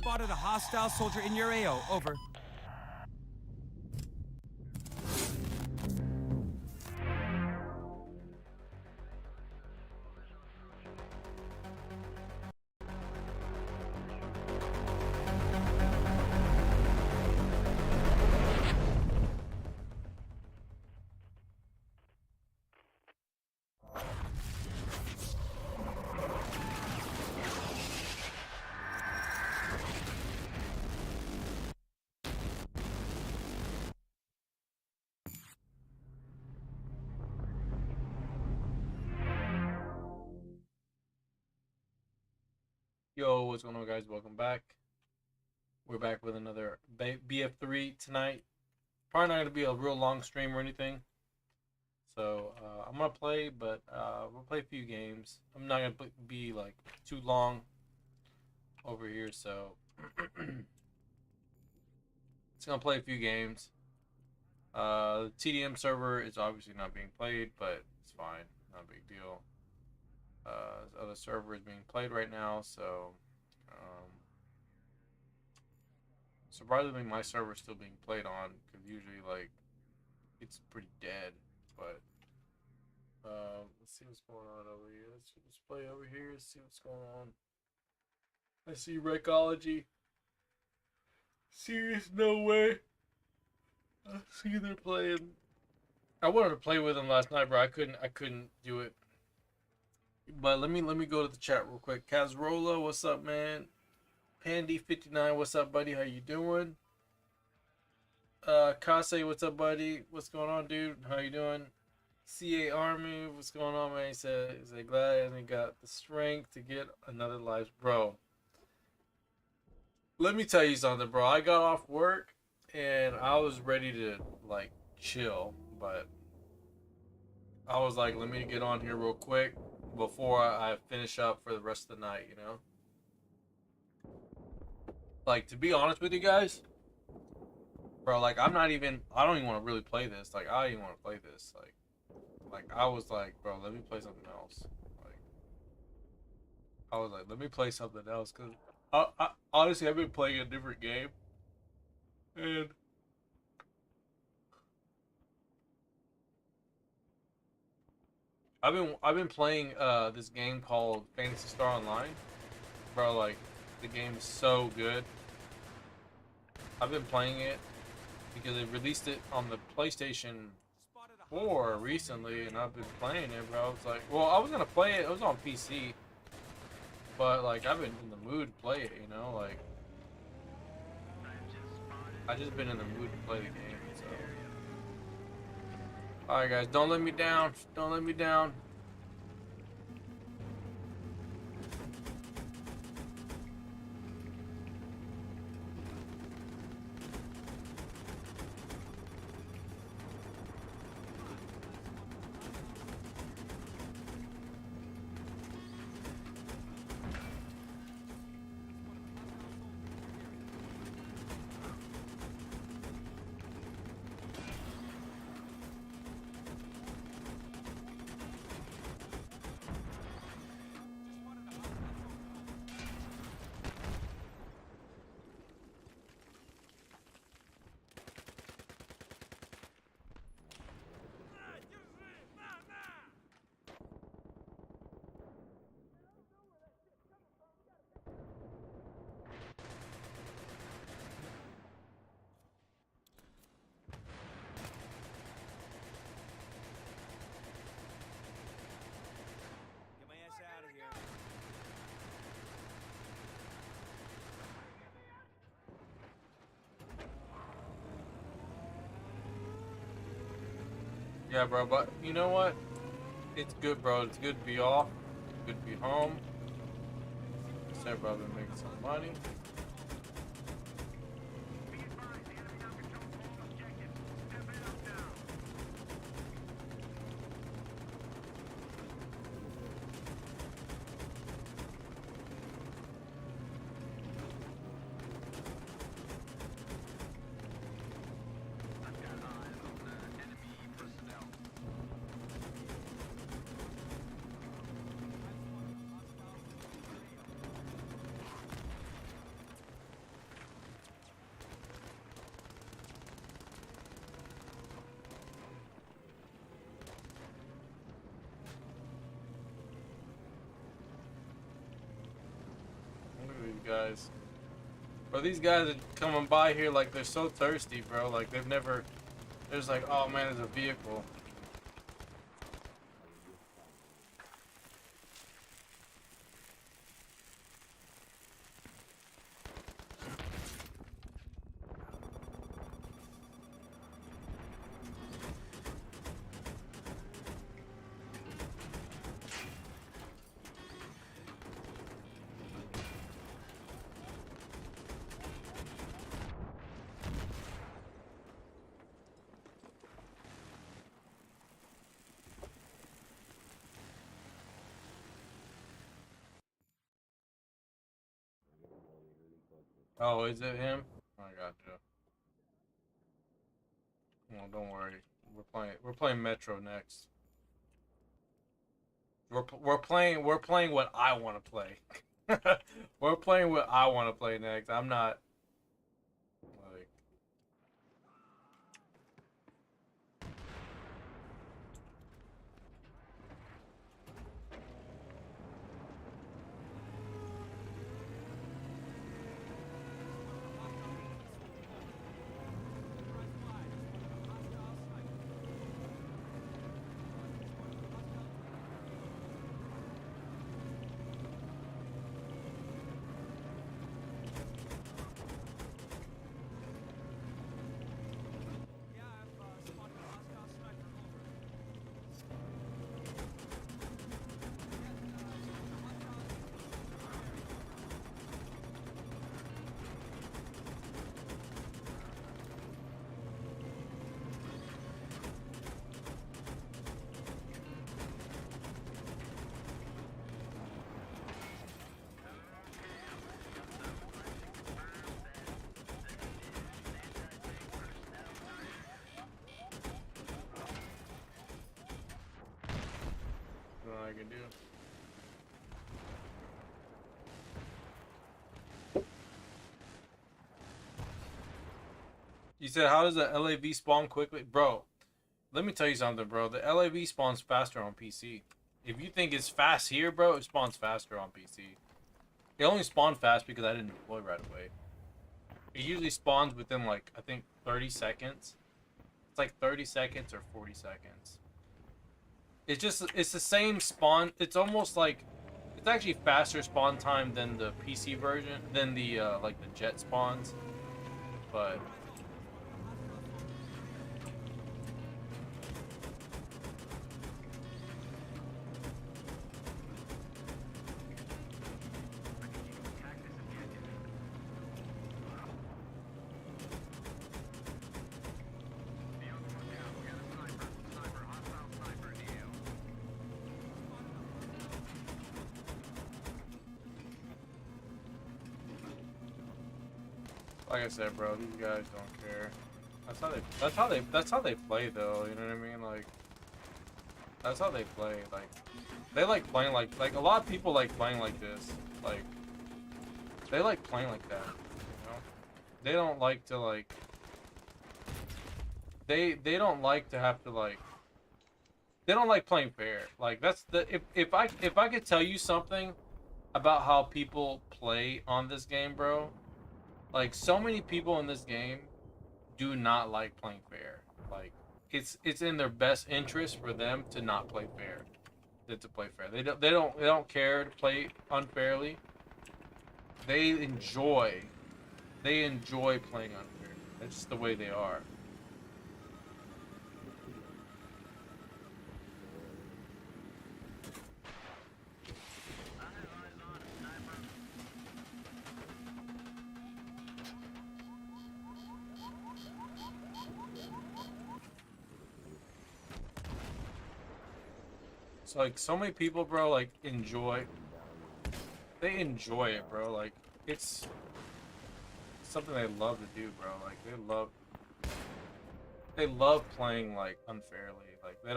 Spotted a hostile soldier in your AO. Over. Yo, what's going on, guys? Welcome back. We're back with another BF3 tonight. Probably not going to be a real long stream or anything. So, I'm going to play, but we'll play a few games. I'm not going to be, like, too long over here, so... It's going to play a few games. The TDM server is obviously not being played, but it's fine. Not a big deal. This other server is being played right now, so surprisingly my server is still being played on, because usually like it's pretty dead. But let's see what's going on over here. Let's play over here, see what's going on. I see Recology. Serious no way. I see they're playing. I wanted to play with them last night, bro. I couldn't do it. But let me go to the chat real quick. Kazrola, what's up, man? Pandy59, what's up, buddy? How you doing? Kase, what's up, buddy? What's going on, dude? How you doing? CA Army, what's going on, man? He said glad and got the strength to get another life, bro. Let me tell you something, bro. I got off work and I was ready to like chill, but I was like, let me get on here real quick before I finish up for the rest of the night, you know? Like, to be honest with you guys, bro, like, I don't even want to really play this. Like, I don't even want to play this. Like, I was like, bro, let me play something else. Like, I was like, let me play something else, because I honestly, I've been playing a different game, and I've been playing this game called Phantasy Star Online. Bro, like, the game is so good. I've been playing it because they released it on the PlayStation 4 recently, and I've been playing it, bro. It's like, well, I was gonna play it. It was on PC, but like, I've been in the mood to play it, you know, like, I just been in the mood to play the game. So, all right, guys, don't let me down. Don't let me down. Yeah, bro, but you know what? It's good, bro. It's good to be off. It's good to be home. Said, bro, I've been making some money. guys. Bro, these guys are coming by here like they're so thirsty, bro. Like they've never. There's like, oh man, there's a vehicle. Oh, is it him? I got you. Well, don't worry. We're playing Metro next. We're playing what I want to play. We're playing what I want to play next. I'm not like. What I can do. You said, how does the LAV spawn quickly? Bro, let me tell you something, bro. The LAV spawns faster on PC. If you think it's fast here, bro, it spawns faster on PC. It only spawned fast because I didn't deploy right away. It usually spawns within, like, I think 30 seconds. It's like 30 seconds or 40 seconds. It's the same spawn. It's almost like, it's actually faster spawn time than the PC version, than the, like, the jet spawns. But like I said, bro, these guys don't care. That's how they play though, you know what I mean? Like, that's how they play. Like, they like playing like a lot of people like playing like this. Like, they like playing like that, you know? They don't like to like they don't like to have to like they don't like playing fair. Like, that's the if I could tell you something about how people play on this game, bro, like, so many people in this game do not like playing fair. Like, it's in their best interest for them to not play fair than to play fair. They don't care to play unfairly. They enjoy playing unfair. That's just the way they are. So, like, so many people, bro, like, they enjoy it, bro. Like, it's something they love to do, bro. Like, they love playing, like, unfairly. Like, they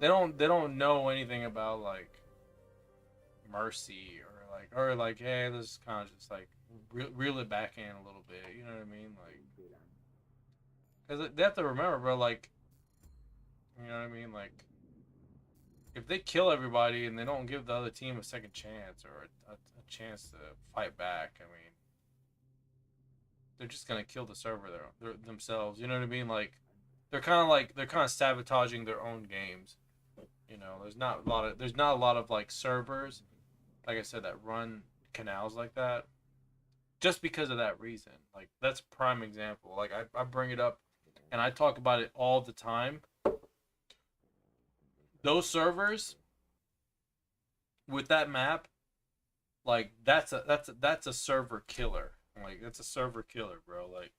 don't know anything about, like, mercy or like, hey, let's kind of just like reel it back in a little bit. You know what I mean? Like, because they have to remember, bro. Like, you know what I mean? Like, if they kill everybody and they don't give the other team a second chance or a chance to fight back, I mean, they're just gonna kill the server themselves. You know what I mean? Like, they're kind of sabotaging their own games. You know, there's not a lot of like servers, like I said, that run canals like that, just because of that reason. Like, that's a prime example. Like, I bring it up, and I talk about it all the time. Those servers with that map, like, that's a server killer. Like, that's a server killer, bro. Like,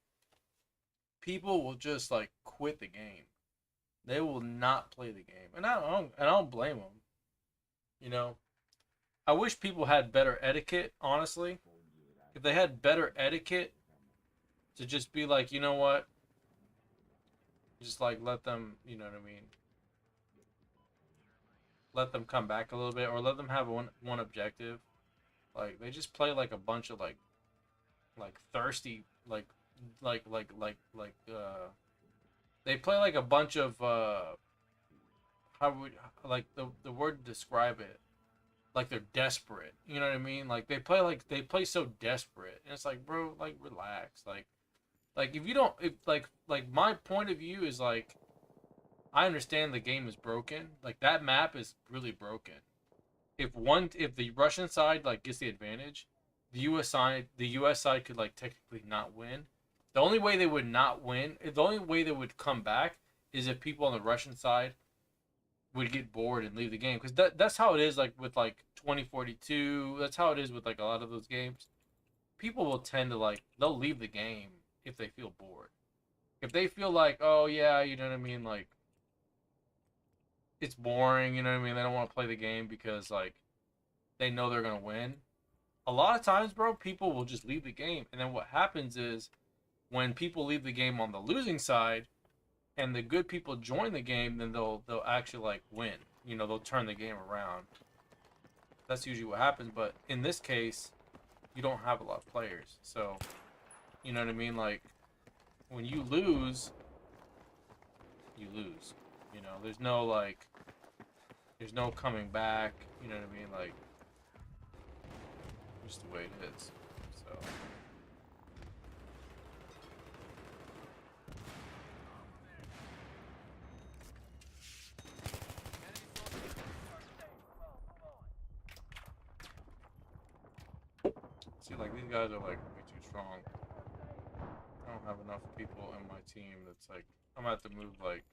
people will just like quit the game. They will not play the game, and I don't blame them. You know, I wish people had better etiquette. Honestly, if they had better etiquette, to just be like, you know what, just like let them. You know what I mean? Let them come back a little bit, or let them have one objective. Like, they just play like a bunch of like thirsty they play like a bunch of how would, like, the word to describe it, like they're desperate. You know what I mean? Like, they play so desperate, and it's like, bro, like, relax. Like if you don't, if like my point of view is like, I understand the game is broken. Like, that map is really broken. If the Russian side like gets the advantage, the US side could like technically not win. The only way they would not win, the only way they would come back, is if people on the Russian side would get bored and leave the game. Because that's how it is, like, with like 2042. That's how it is with like a lot of those games. People will tend to, like, they'll leave the game if they feel bored. If they feel like, oh yeah, you know what I mean, like, it's boring, you know what I mean, they don't want to play the game because like they know they're gonna win. A lot of times, bro, people will just leave the game, and then what happens is, when people leave the game on the losing side, and the good people join the game, then they'll actually like win. You know, they'll turn the game around. That's usually what happens. But in this case, you don't have a lot of players, so you know what I mean. Like, when you lose, you lose. You know, there's no coming back. You know what I mean? Like, just the way it is. So. See, like, these guys are like way too strong. I don't have enough people in my team that's like, I'm gonna have to move like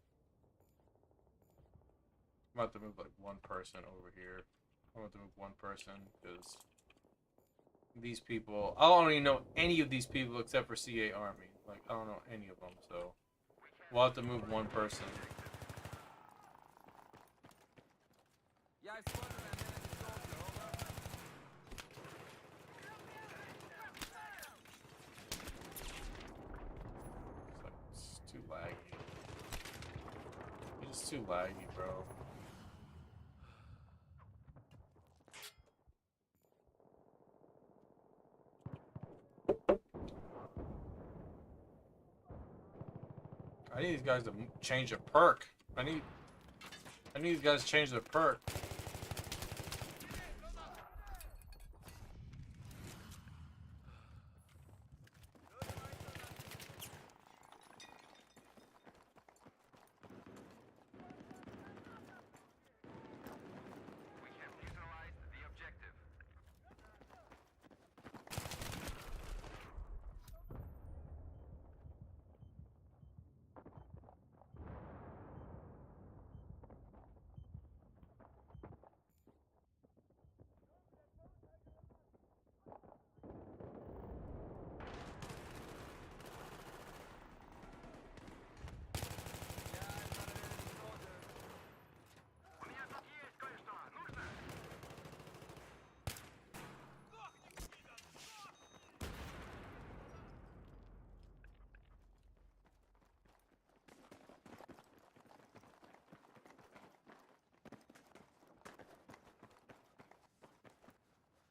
one person over here. I'm gonna have to move one person because these people, I don't even know any of these people except for CA Army. Like, I don't know any of them, so we'll have to move one person. Yeah, I spotted an enemy soldier, over. It's too laggy. It's just too laggy, bro. I need these guys to change a perk. I need these guys to change their perk.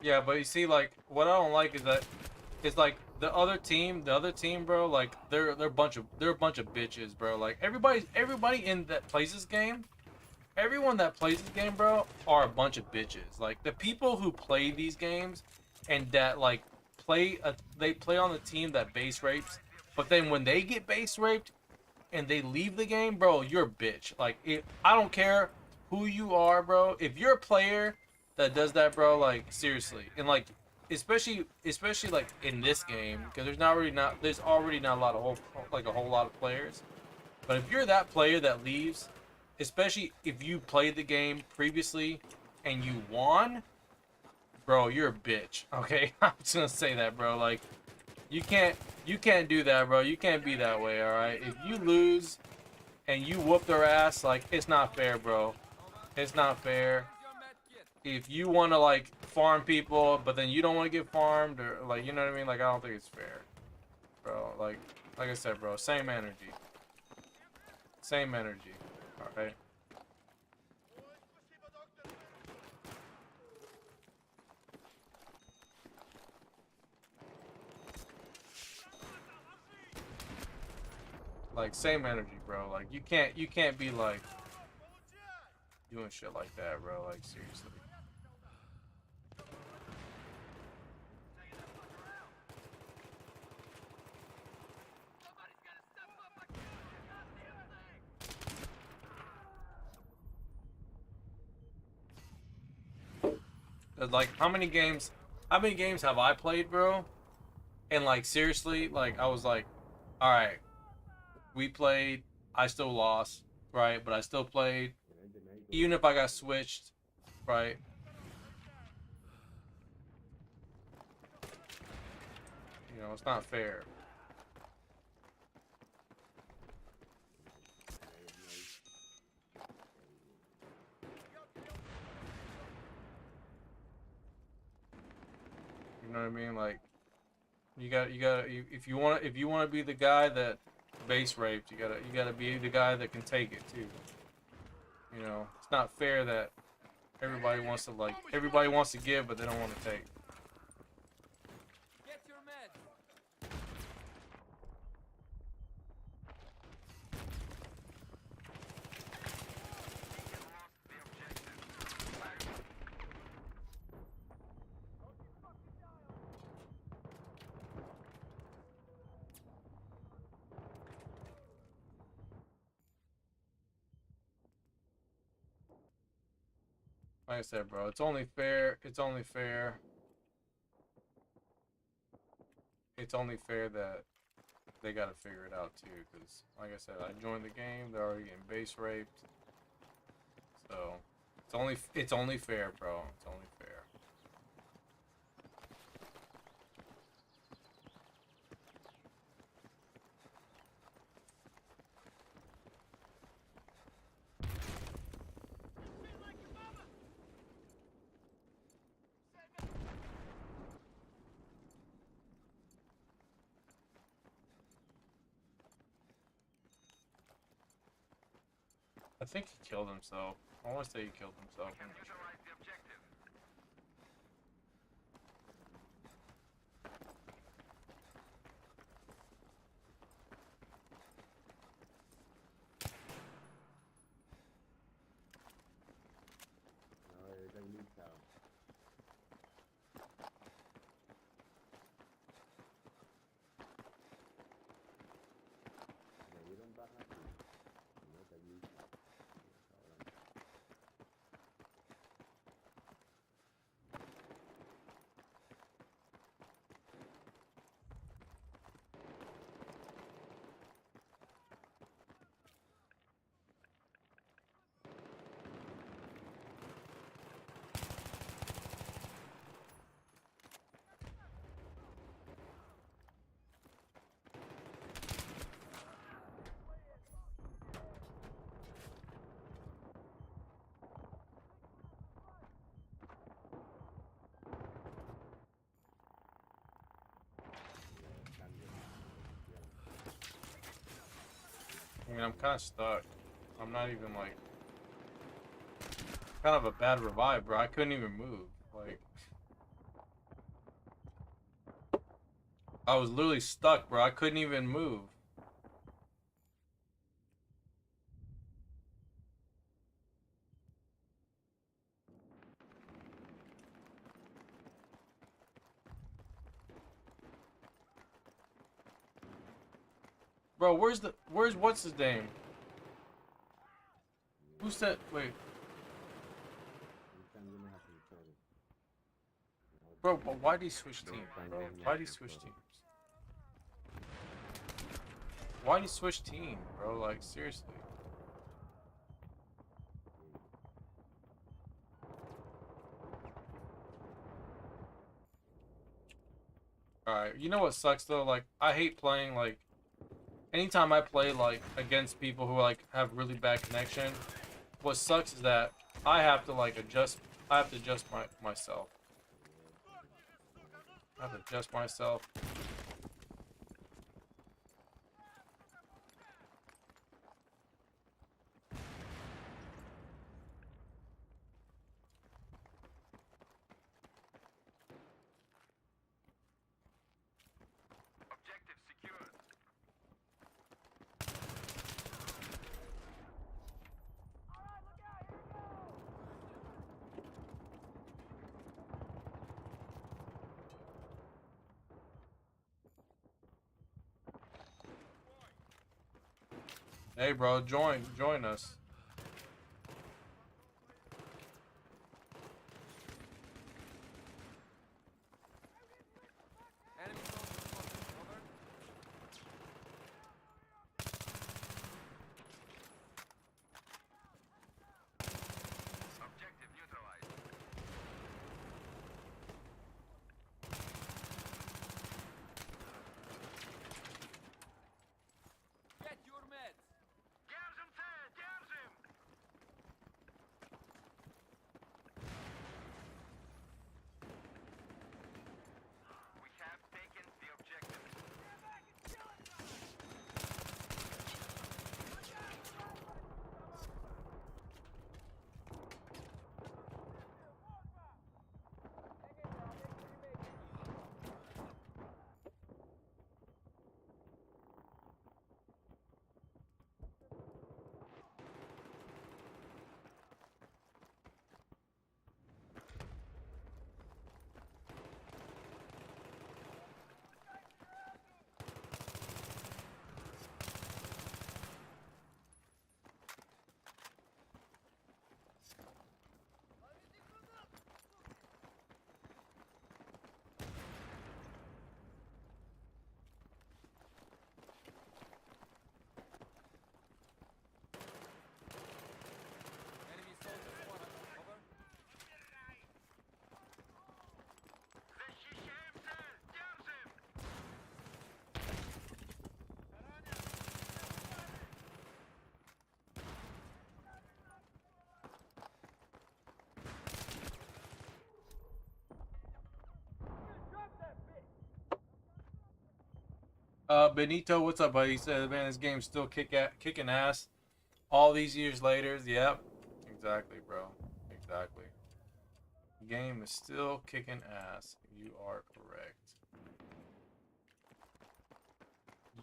Yeah, but you see, like, what I don't like is that it's like the other team, bro. Like, they're a bunch of bitches, bro. Like, everybody in that plays this game, everyone that plays this game, bro, are a bunch of bitches. Like the people who play these games and that like they play on the team that base rapes, but then when they get base raped and they leave the game, bro, you're a bitch. Like I don't care who you are, bro. If you're a player that does that, bro, like seriously, and like especially like in this game, because there's already not a lot of a whole lot of players. But if you're that player that leaves, especially if you played the game previously and you won, bro, you're a bitch. Okay, I'm just gonna say that, bro. Like you can't do that, bro. You can't be that way, all right? If you lose and you whoop their ass, like it's not fair, bro. It's not fair. If you want to like farm people, but then you don't want to get farmed, or like you know what I mean, like I don't think it's fair, bro. Like I said, bro, same energy, same energy. All right. Like same energy, bro. Like you can't be like doing shit like that, bro. Like seriously. Like how many games have I played, bro? And like seriously, like I was like, all right, we played, I still lost, right? But I still played, even if I got switched, right? You know, it's not fair. You know what I mean? Like you got if you want to be the guy that base raped, you gotta be the guy that can take it too. You know, it's not fair that everybody wants to give, but they don't want to take. Get your meds. Like I said, bro, it's only fair. It's only fair. It's only fair that they gotta figure it out too, because like I said, I joined the game. They're already getting base raped, so it's only fair, bro. It's only fair. I think he killed himself. I want to say he killed himself. I mean, I'm kind of stuck. I'm not even like kind of a bad revive, bro. I couldn't even move. Like I was literally stuck, bro. I couldn't even move. Bro, where's what's his name? Who said? Wait, bro. But why did he switch teams, bro? Why did he switch teams? Why did he switch team, bro? Like seriously. Alright, you know what sucks though? Like, I hate playing, like, anytime I play, like, against people who, like, have really bad connection, what sucks is that I have to, like, I have to adjust myself. I have to adjust myself. Objective secured. Hey, bro, join us. Enemy soldier spotted. Over. Objective neutralized. Get your meds. Держим цель, держим. We have taken the objective. Enemy soldier spotted. Over. Защищаем цель, держим. Benito, what's up, buddy? He said, man, this game's still kicking ass all these years later. Yep, exactly, bro. Exactly. The game is still kicking ass. You are correct.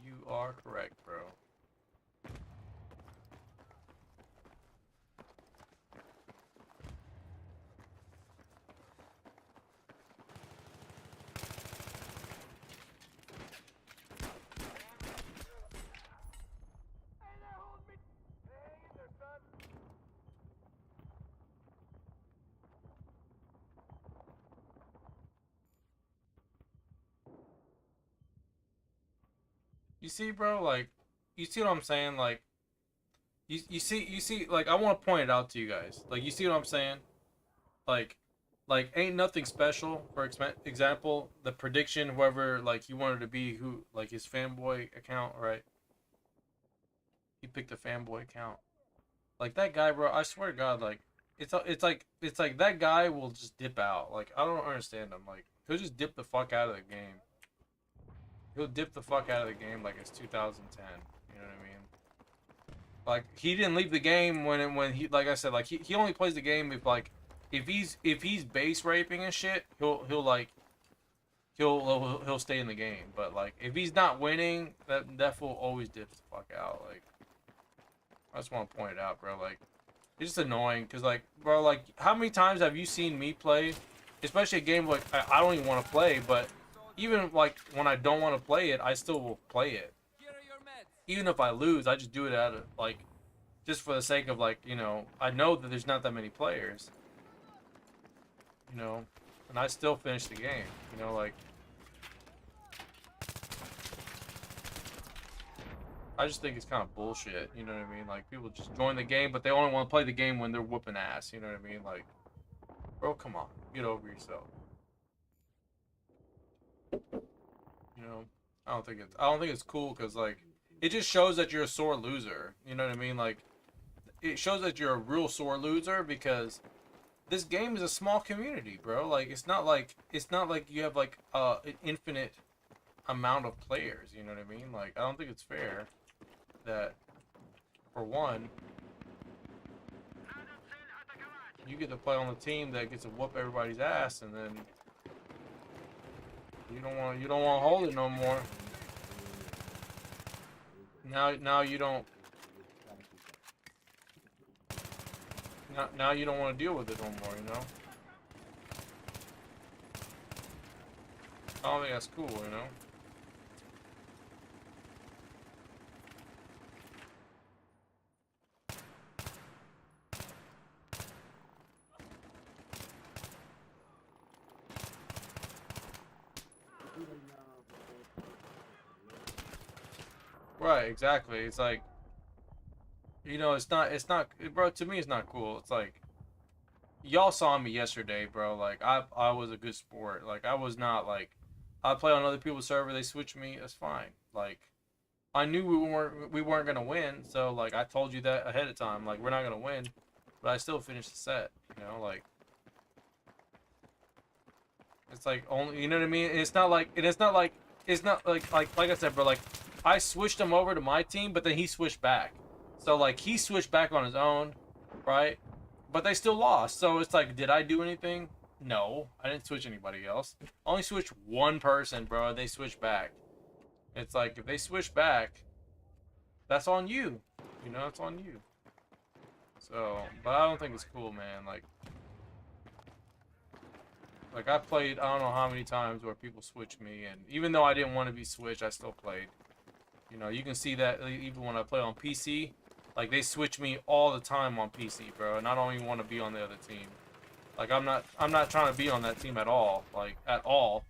You are correct, bro. You see, bro, like, you see what I'm saying? Like, you see, like, I want to point it out to you guys. Like, you see what I'm saying? Like, ain't nothing special. For example, the prediction, whoever, like, he wanted to be, who, like, his fanboy account, right? He picked a fanboy account. Like, that guy, bro, I swear to God, like, it's like that guy will just dip out. Like, I don't understand him. Like, he'll just dip the fuck out of the game. He'll dip the fuck out of the game like it's 2010. You know what I mean? Like, he didn't leave the game when he, like I said, like he only plays the game if, like, if he's base raping and shit, he'll stay in the game. But, like, if he's not winning, that fool always dips the fuck out. Like, I just want to point it out, bro. Like, it's just annoying because, like, bro, like, how many times have you seen me play, especially a game like I don't even want to play, but even, like, when I don't want to play it, I still will play it. Here are your meds. even if I lose, I just do it out of like, just for the sake of like, you know, I know that there's not that many players, you know, and I still finish the game, you know, like, I just think it's kind of bullshit, you know what I mean? Like, people just join the game, but they only want to play the game when they're whooping ass, you know what I mean? Like, bro, come on, get over yourself. You know, I don't think it's cool because like, it just shows that you're a sore loser. You know what I mean? Like, it shows that you're a real sore loser because this game is a small community, bro. Like, it's not like you have like an infinite amount of players. You know what I mean? Like, I don't think it's fair that, for one, you get to play on the team that gets to whoop everybody's ass, and then you don't want to hold it no more. Now you don't. Now you don't want to deal with it no more. You know. I don't think that's cool. You know. Right, exactly. It's like, you know, it's not, bro, to me, it's not cool. It's like, y'all saw me yesterday, bro. Like, I was a good sport. Like, I was not, like, I play on other people's server, they switch me, that's fine. Like, I knew we weren't gonna win, so, like, I told you that ahead of time. Like, we're not gonna win, but I still finished the set, you know, like, it's like, only, you know what I mean? It's not like, it's not like I said, bro, like, I switched him over to my team, but then he switched back. So, like, he switched back on his own, right? But they still lost. So, it's like, did I do anything? No. I didn't switch anybody else. I only switched one person, bro, and they switched back. It's like, if they switch back, that's on you. You know, it's on you. So, but I don't think it's cool, man. Like I played, I don't know how many times where people switch me, and even though I didn't want to be switched, I still played. You know, you can see that even when I play on PC, like they switch me all the time on PC, bro, and I don't even want to be on the other team. Like I'm not trying to be on that team at all, like at all.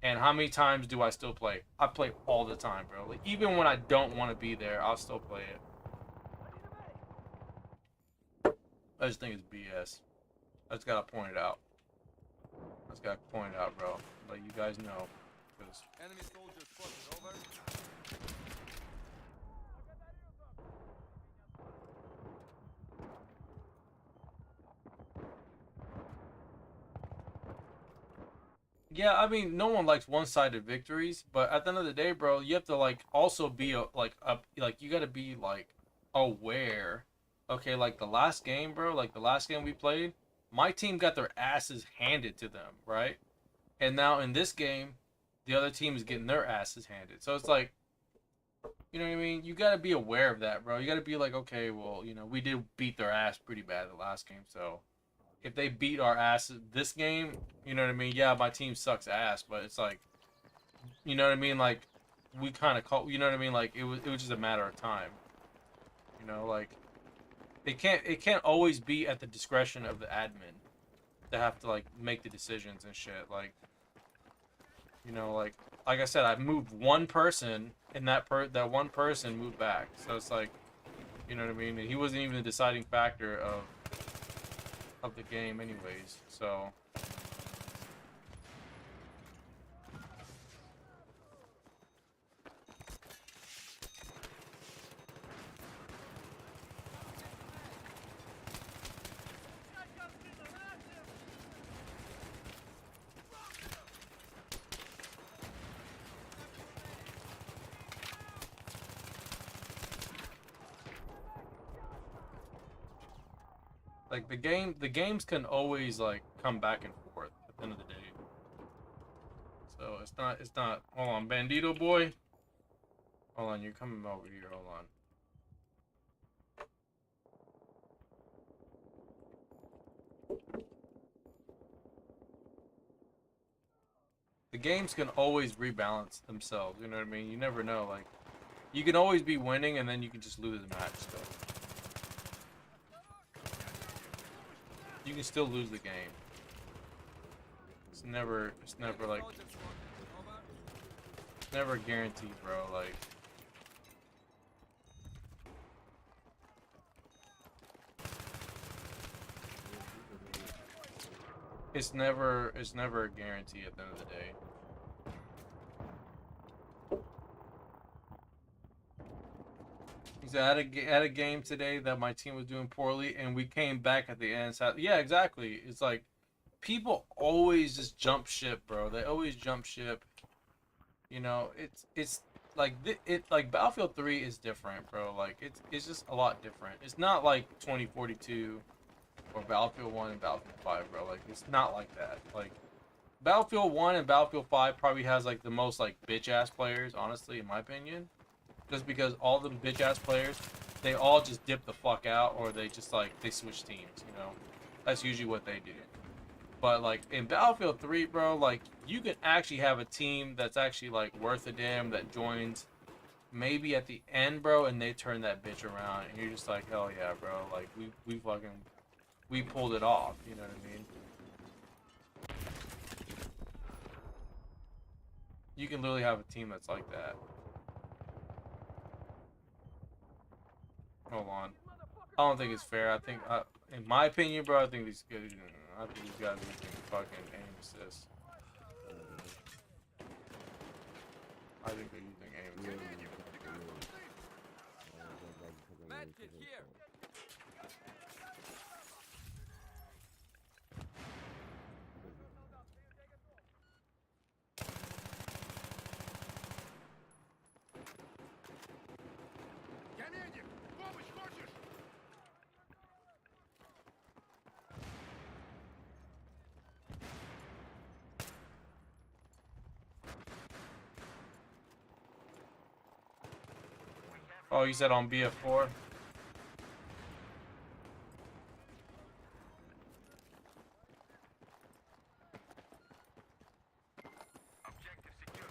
And how many times do I still play? I play all the time, bro. Like even when I don't want to be there, I'll still play it. I just think it's BS. I just gotta point it out. I just gotta point it out, bro. Let you guys know. Cause Enemy soldiers spotted. Over. yeah, I mean, no one likes one-sided victories, but at the end of the day, bro, you have to like also be like you gotta be like aware. Okay, like the last game, bro, like the last game we played, my team got their asses handed to them, right? And now in this game, the other team is getting their asses handed. So it's like, you know what I mean? You gotta be aware of that, bro. You gotta be like, okay, well, you know, we did beat their ass pretty bad the last game, so if they beat our asses this game, you know what I mean? Yeah, my team sucks ass, but it's like, you know what I mean? Like, we kind of call, you know what I mean? Like, it was just a matter of time. You know, like, it can't always be at the discretion of the admin to have to like make the decisions and shit. Like, you know, like I said, I moved one person, and that one person moved back. So it's like, you know what I mean? And he wasn't even the deciding factor of the game, anyways. So. Like the games can always like come back and forth at the end of the day. So it's not. Hold on, Bandito boy. Hold on, you're coming over here. Hold on. The games can always rebalance themselves. You know what I mean? You never know. Like You can always be winning, and then you can just lose the match still. You can still lose the game. It's never like, it's never guaranteed, bro. Like, it's never a guarantee at the end of the day. I had a game today that my team was doing poorly, and we came back at the end. So, yeah, exactly. It's like people always just jump ship, bro. They always jump ship. You know, it's like like Battlefield 3 is different, bro. Like it's just a lot different. It's not like 2042 or Battlefield 1 and Battlefield 5, bro. Like it's not like that. Like Battlefield 1 and Battlefield 5 probably has like the most like bitch ass players, honestly, in my opinion. Just because all them bitch ass players, they all just dip the fuck out, or they just like they switch teams, you know. That's usually what they do. But like in Battlefield 3, bro, like you can actually have a team that's actually like worth a damn that joins maybe at the end, bro, and they turn that bitch around, and you're just like, hell yeah, bro, like we pulled it off, you know what I mean? You can literally have a team that's like that. Hold on. I don't think it's fair. I think, in my opinion, bro, I think these guys are using fucking aim assist. I think they're using aim assist. Medkit here. Медик, помощь хочешь? Oh, you said on BF4? Objective secure.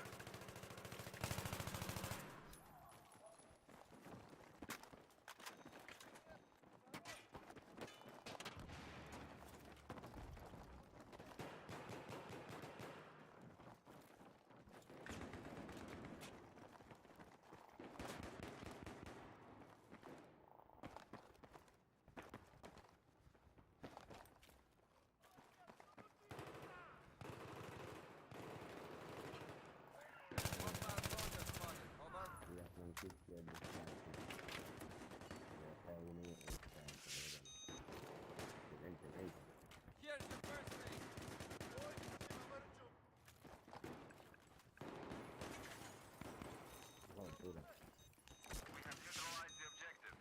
One pound soldier spotted. Over. Here's your first aid. We have neutralized the objective.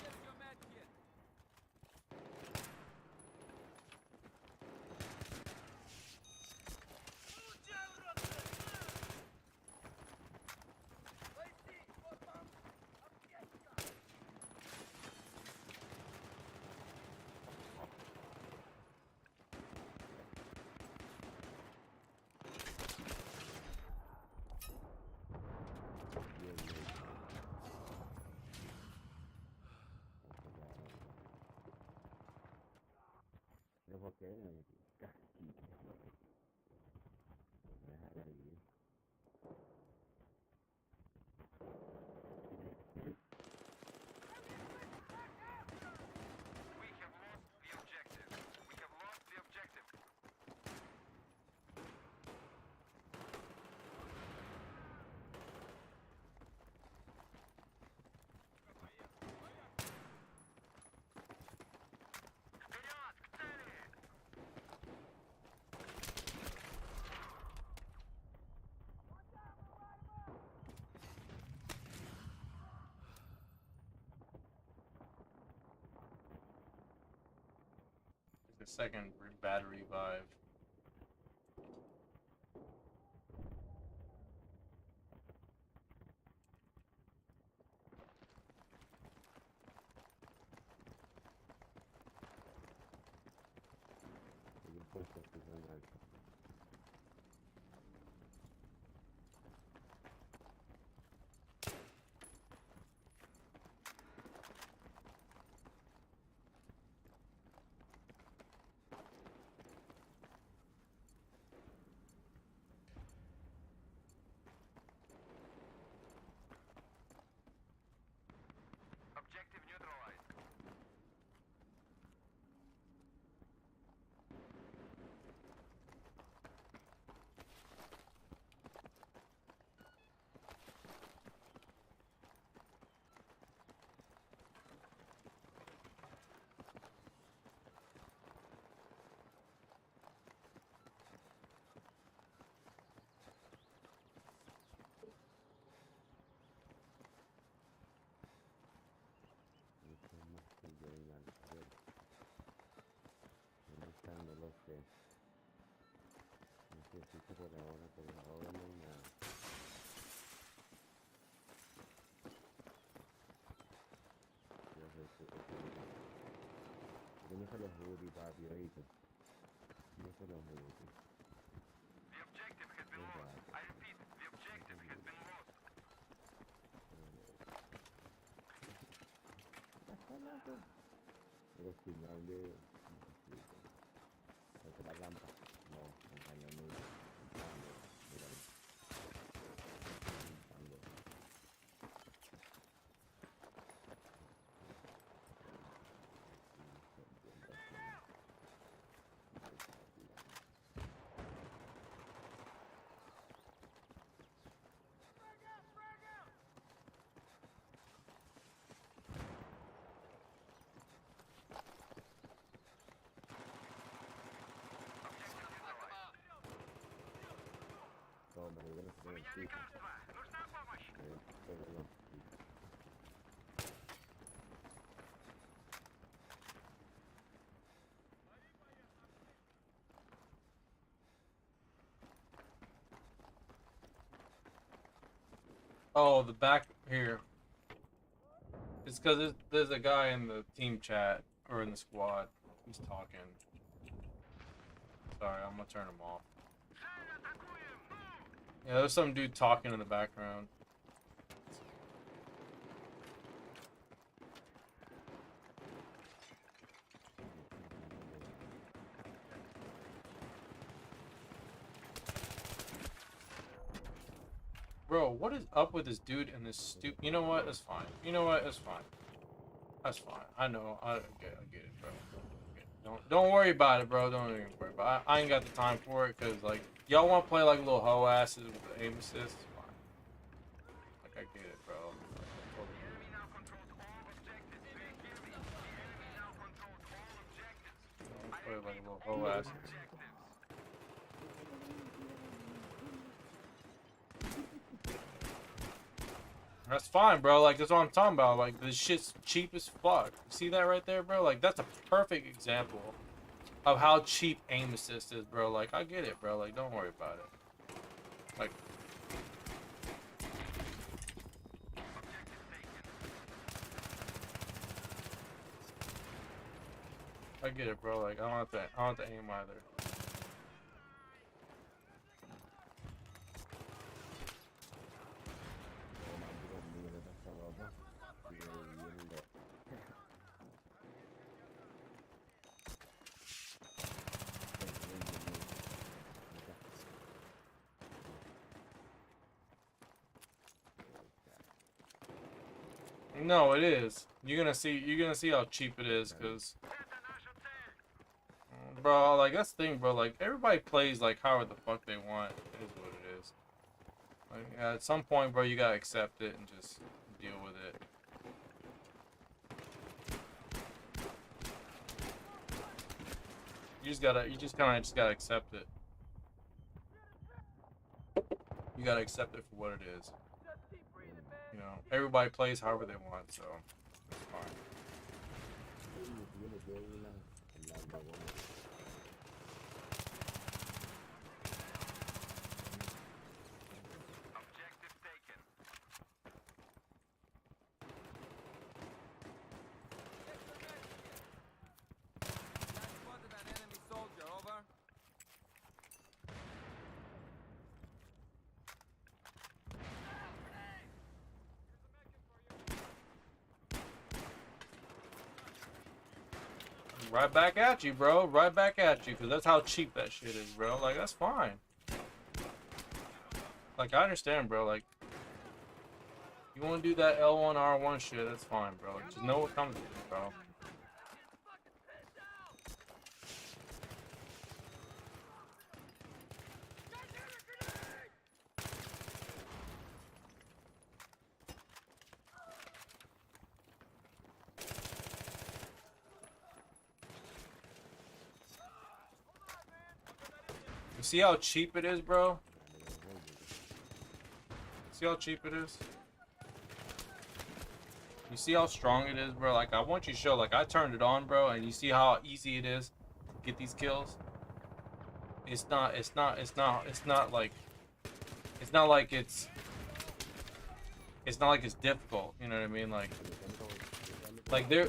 Here's your medkit. We have lost the objective. We have lost the objective. Вперед, к цели! The second battery revive. Así que por ahora no hay nada. Yo no se los jugué, papi, ahorita. No se los jugué. The objective has been lost. I repeat, the objective has been lost. Pero final de... la rampa. No, montaña no. Mira. Лекарства! Нужна помощь! Oh, the back here. It's because there's a guy in the team chat or in the squad. He's talking. Sorry, I'm gonna turn him off. Yeah, there's some dude talking in the background. Bro, what is up with this dude and this stupid? You know what? That's fine. You know what? That's fine. That's fine. I know. I get it, bro. Don't worry about it, bro. Don't even worry about it. I ain't got the time for it, cause like y'all want to play like little hoe asses with the aim assist. It's fine. Like I get it, bro. The enemy now controls all objectives. Do you hear me? The enemy now controls all objectives. I Play like repeat, little all hoe asses. objectives. That's fine, bro. Like, that's what I'm talking about. Like, this shit's cheap as fuck. You see that right there, bro? Like, that's a perfect example of how cheap aim assist is, bro. Like, I get it, bro. Like, don't worry about it. Like, I get it, bro. Like, I don't have to aim either. No, it is. You're gonna see how cheap it is, cause, bro, like that's the thing, bro. Like everybody plays like however the fuck they want. It is what it is. Like at some point, bro, you gotta accept it and just deal with it. You just kind of gotta accept it. You gotta accept it for what it is. You know, everybody plays however they want, so it's fine. Objective taken. I spotted an enemy soldier, over. Right back at you, bro. Right back at you, because that's how cheap that shit is, bro. Like, that's fine. Like, I understand, bro. Like, you want to do that L1, R1 shit, that's fine, bro. Just know what comes with it, bro. You see how cheap it is, bro? See how cheap it is? You see how strong it is, bro? Like, I want you to show, like, I turned it on, bro, and you see how easy it is to get these kills? It's not like it's not like it's not like it's difficult, you know what I mean? Like there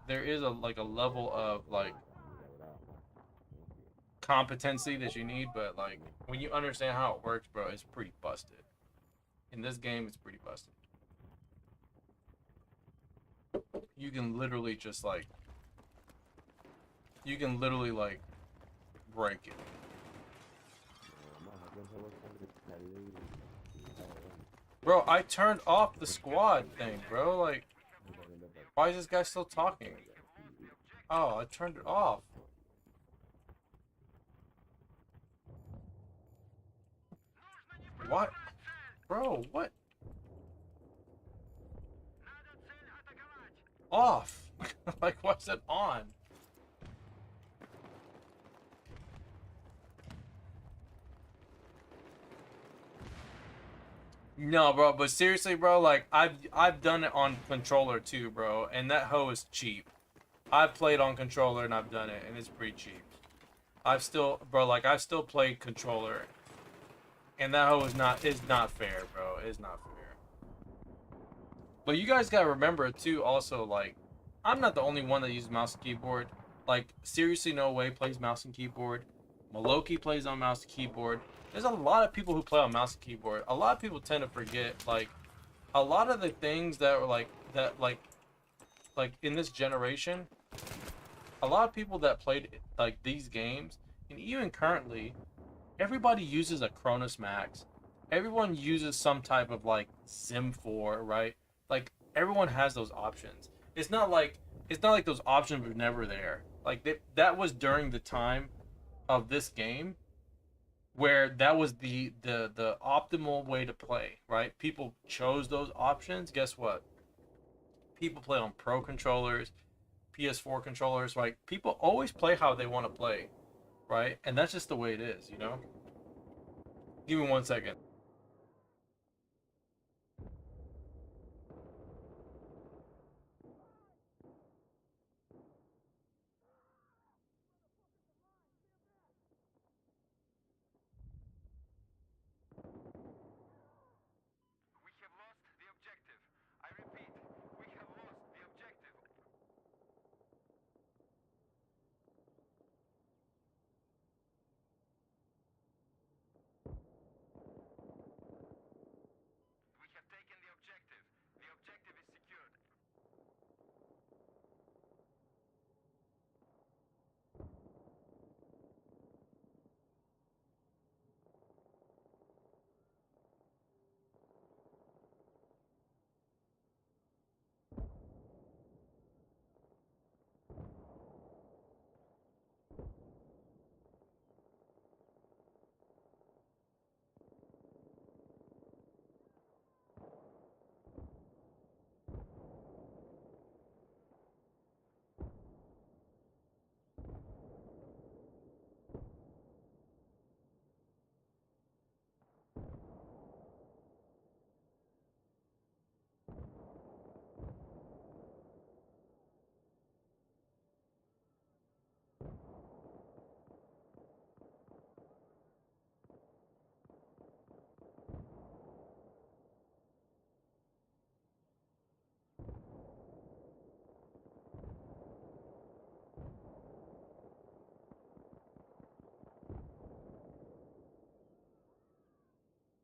there is a level of like competency that you need, but like when you understand how it works, bro, it's pretty busted. In this game, it's pretty busted. You can literally just like break it. Bro, I turned off the squad thing, bro. Like, why is this guy still talking? Oh, I turned it off. What? Bro, what? Off. Like, what's it on? No, bro, but seriously, bro, like I've done it on controller too, bro, and that hoe is cheap. I've played on controller and I've done it, and it's pretty cheap. I've still played controller, and that hoe is not fair, bro. It's not fair. But you guys gotta remember too, also, like, I'm not the only one that uses mouse and keyboard. Like, seriously, No Way plays mouse and keyboard. Maloki plays on mouse and keyboard. There's a lot of people who play on mouse and keyboard. A lot of people tend to forget, like, a lot of the things that are like in this generation, a lot of people that played like these games, and even currently, everybody uses a Cronus Max. Everyone uses some type of like Sim 4, right? Like, everyone has those options. It's not like those options were never there. Like, that was during the time of this game where that was the optimal way to play, right? People chose those options. Guess what? People play on pro controllers, PS4 controllers, right? People always play how they want to play, right? And that's just the way it is, you know? Give me 1 second. We have lost the objective. I repeat, we have lost the objective. We have taken the objective. The objective is secured.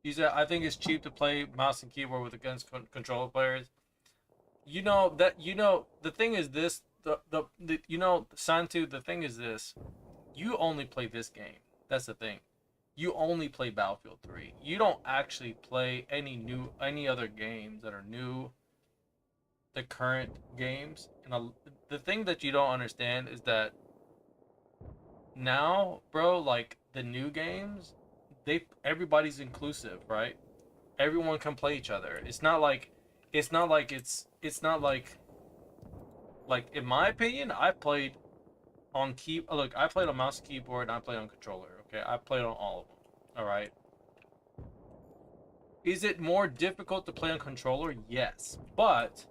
He said, I think it's cheap to play mouse and keyboard with against controller players. You know, the thing is this, you know, Santu, the thing is this. You only play this game. That's the thing. You only play Battlefield 3. You don't actually play any other games that are new, the current games. And the thing that you don't understand is that now, bro, like, the new games, everybody's inclusive, right? Everyone can play each other. It's not like in my opinion, I played on I played on mouse and keyboard and I played on controller, okay? I played on all of them. All right. Is it more difficult to play on controller? Yes. But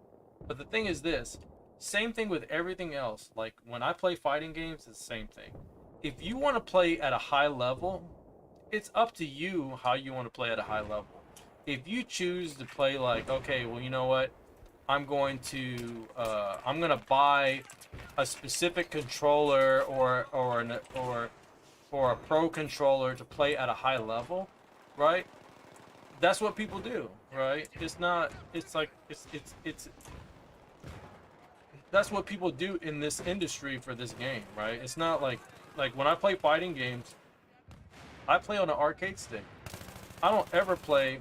the thing is this, Same thing with everything else. Like when I play fighting games, it's the same thing. If you want to play at a high level, it's up to you how you want to play at a high level. If you choose to play like, okay, well, you know what? I'm gonna buy a specific controller or a pro controller to play at a high level, right? That's what people do, right? It's not. It's like it's that's what people do in this industry for this game, right? It's not like when I play fighting games, I play on an arcade stick. I don't ever play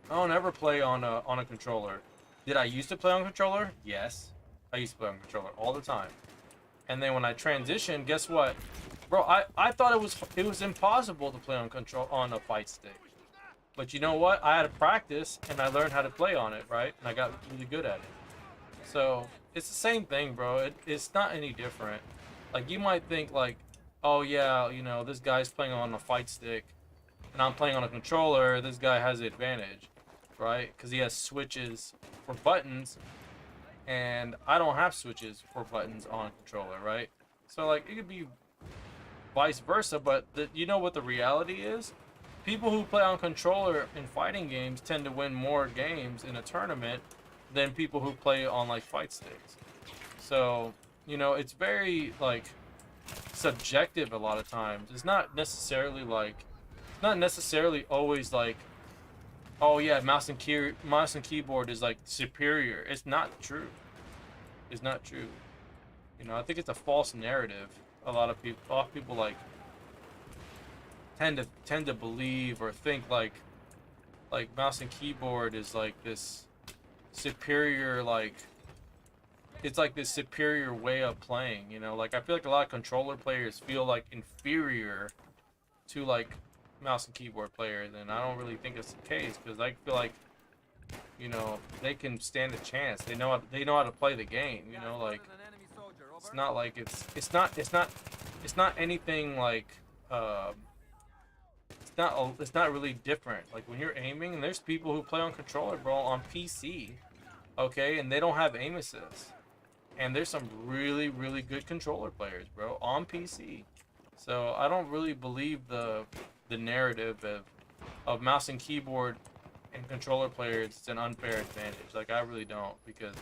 on a controller. Did I used to play on controller? Yes. I used to play on controller all the time. And then when I transitioned, guess what? Bro, I thought it was impossible to play on a fight stick. But you know what? I had to practice and I learned how to play on it, right? And I got really good at it. So, it's the same thing, bro. It's not any different. Like, you might think like, oh yeah, you know, this guy's playing on a fight stick and I'm playing on a controller, this guy has the advantage, right? Because he has switches for buttons and I don't have switches for buttons on controller, right? So like, it could be vice versa, but you know what the reality is? People who play on controller in fighting games tend to win more games in a tournament than people who play on like fight sticks. So, you know, it's very like subjective a lot of times. It's not necessarily always like, oh yeah, mouse and keyboard is like superior. It's not true. It's not true. You know, I think it's a false narrative. A lot of people like tend to believe or think like mouse and keyboard is like this superior, like it's like this superior way of playing, you know? Like I feel like a lot of controller players feel like inferior to like mouse and keyboard players, and I don't really think it's the case, because I feel like, you know, they can stand a chance. They know how to play the game, you know? Like it's not like it's not anything like it's not really different. Like when you're aiming, and there's people who play on controller, bro, on PC, okay, and they don't have aim assist. And there's some really, really good controller players, bro, on PC. So I don't really believe the narrative of mouse and keyboard and controller players. It's an unfair advantage. Like I really don't, because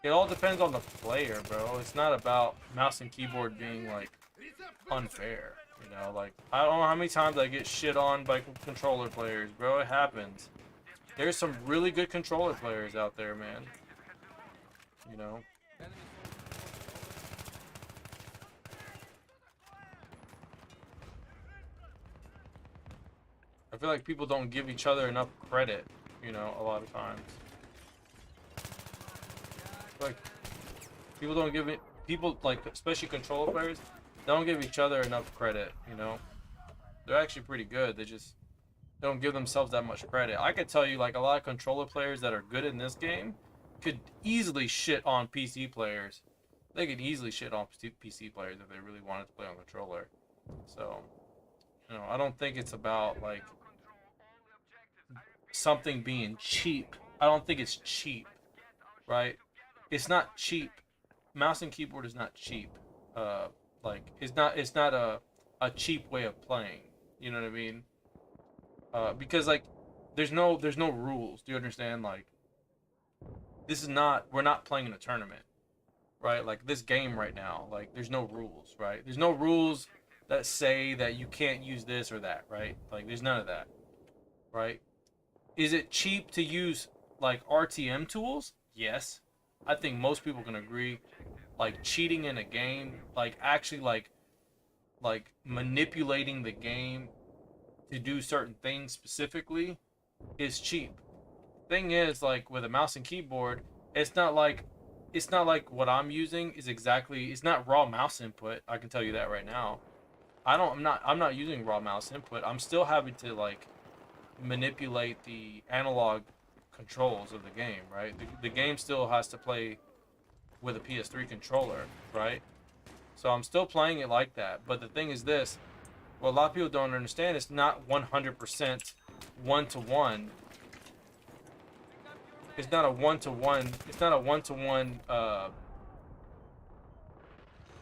it all depends on the player, bro. It's not about mouse and keyboard being like unfair. You know, like I don't know how many times I get shit on by controller players, bro. It happens. There's some really good controller players out there, man. You know. I feel like people don't give each other enough credit, you know, a lot of times. Like people don't give it, people like, especially controller players, they don't give each other enough credit, you know. They're actually pretty good. They just don't give themselves that much credit. I could tell you, like, a lot of controller players that are good in this game could easily shit on PC players. They could easily shit on PC players if they really wanted to play on controller. So, you know, I don't think it's about, like, something being cheap. I don't think it's cheap, right? It's not cheap. Mouse and keyboard is not cheap. Like it's not a cheap way of playing. You know what I mean? Because like there's no rules. Do you understand? Like we're not playing in a tournament, right? Like this game right now, like there's no rules, right? There's no rules that say that you can't use this or that, right? Like there's none of that, right? Is it cheap to use like RTM tools? Yes. I think most people can agree. Like cheating in a game, like actually like manipulating the game to do certain things specifically is cheap. Thing is, like with a mouse and keyboard, it's not like what I'm using is exactly, it's not raw mouse input. I can tell you that right now. I'm not using raw mouse input. I'm still having to like manipulate the analog controls of the game, right? The game still has to play with a PS3 controller, right? So I'm still playing it like that. But the thing is this, what a lot of people don't understand, it's not 100% one-to-one. It's not a one-to-one. It's not a one-to-one.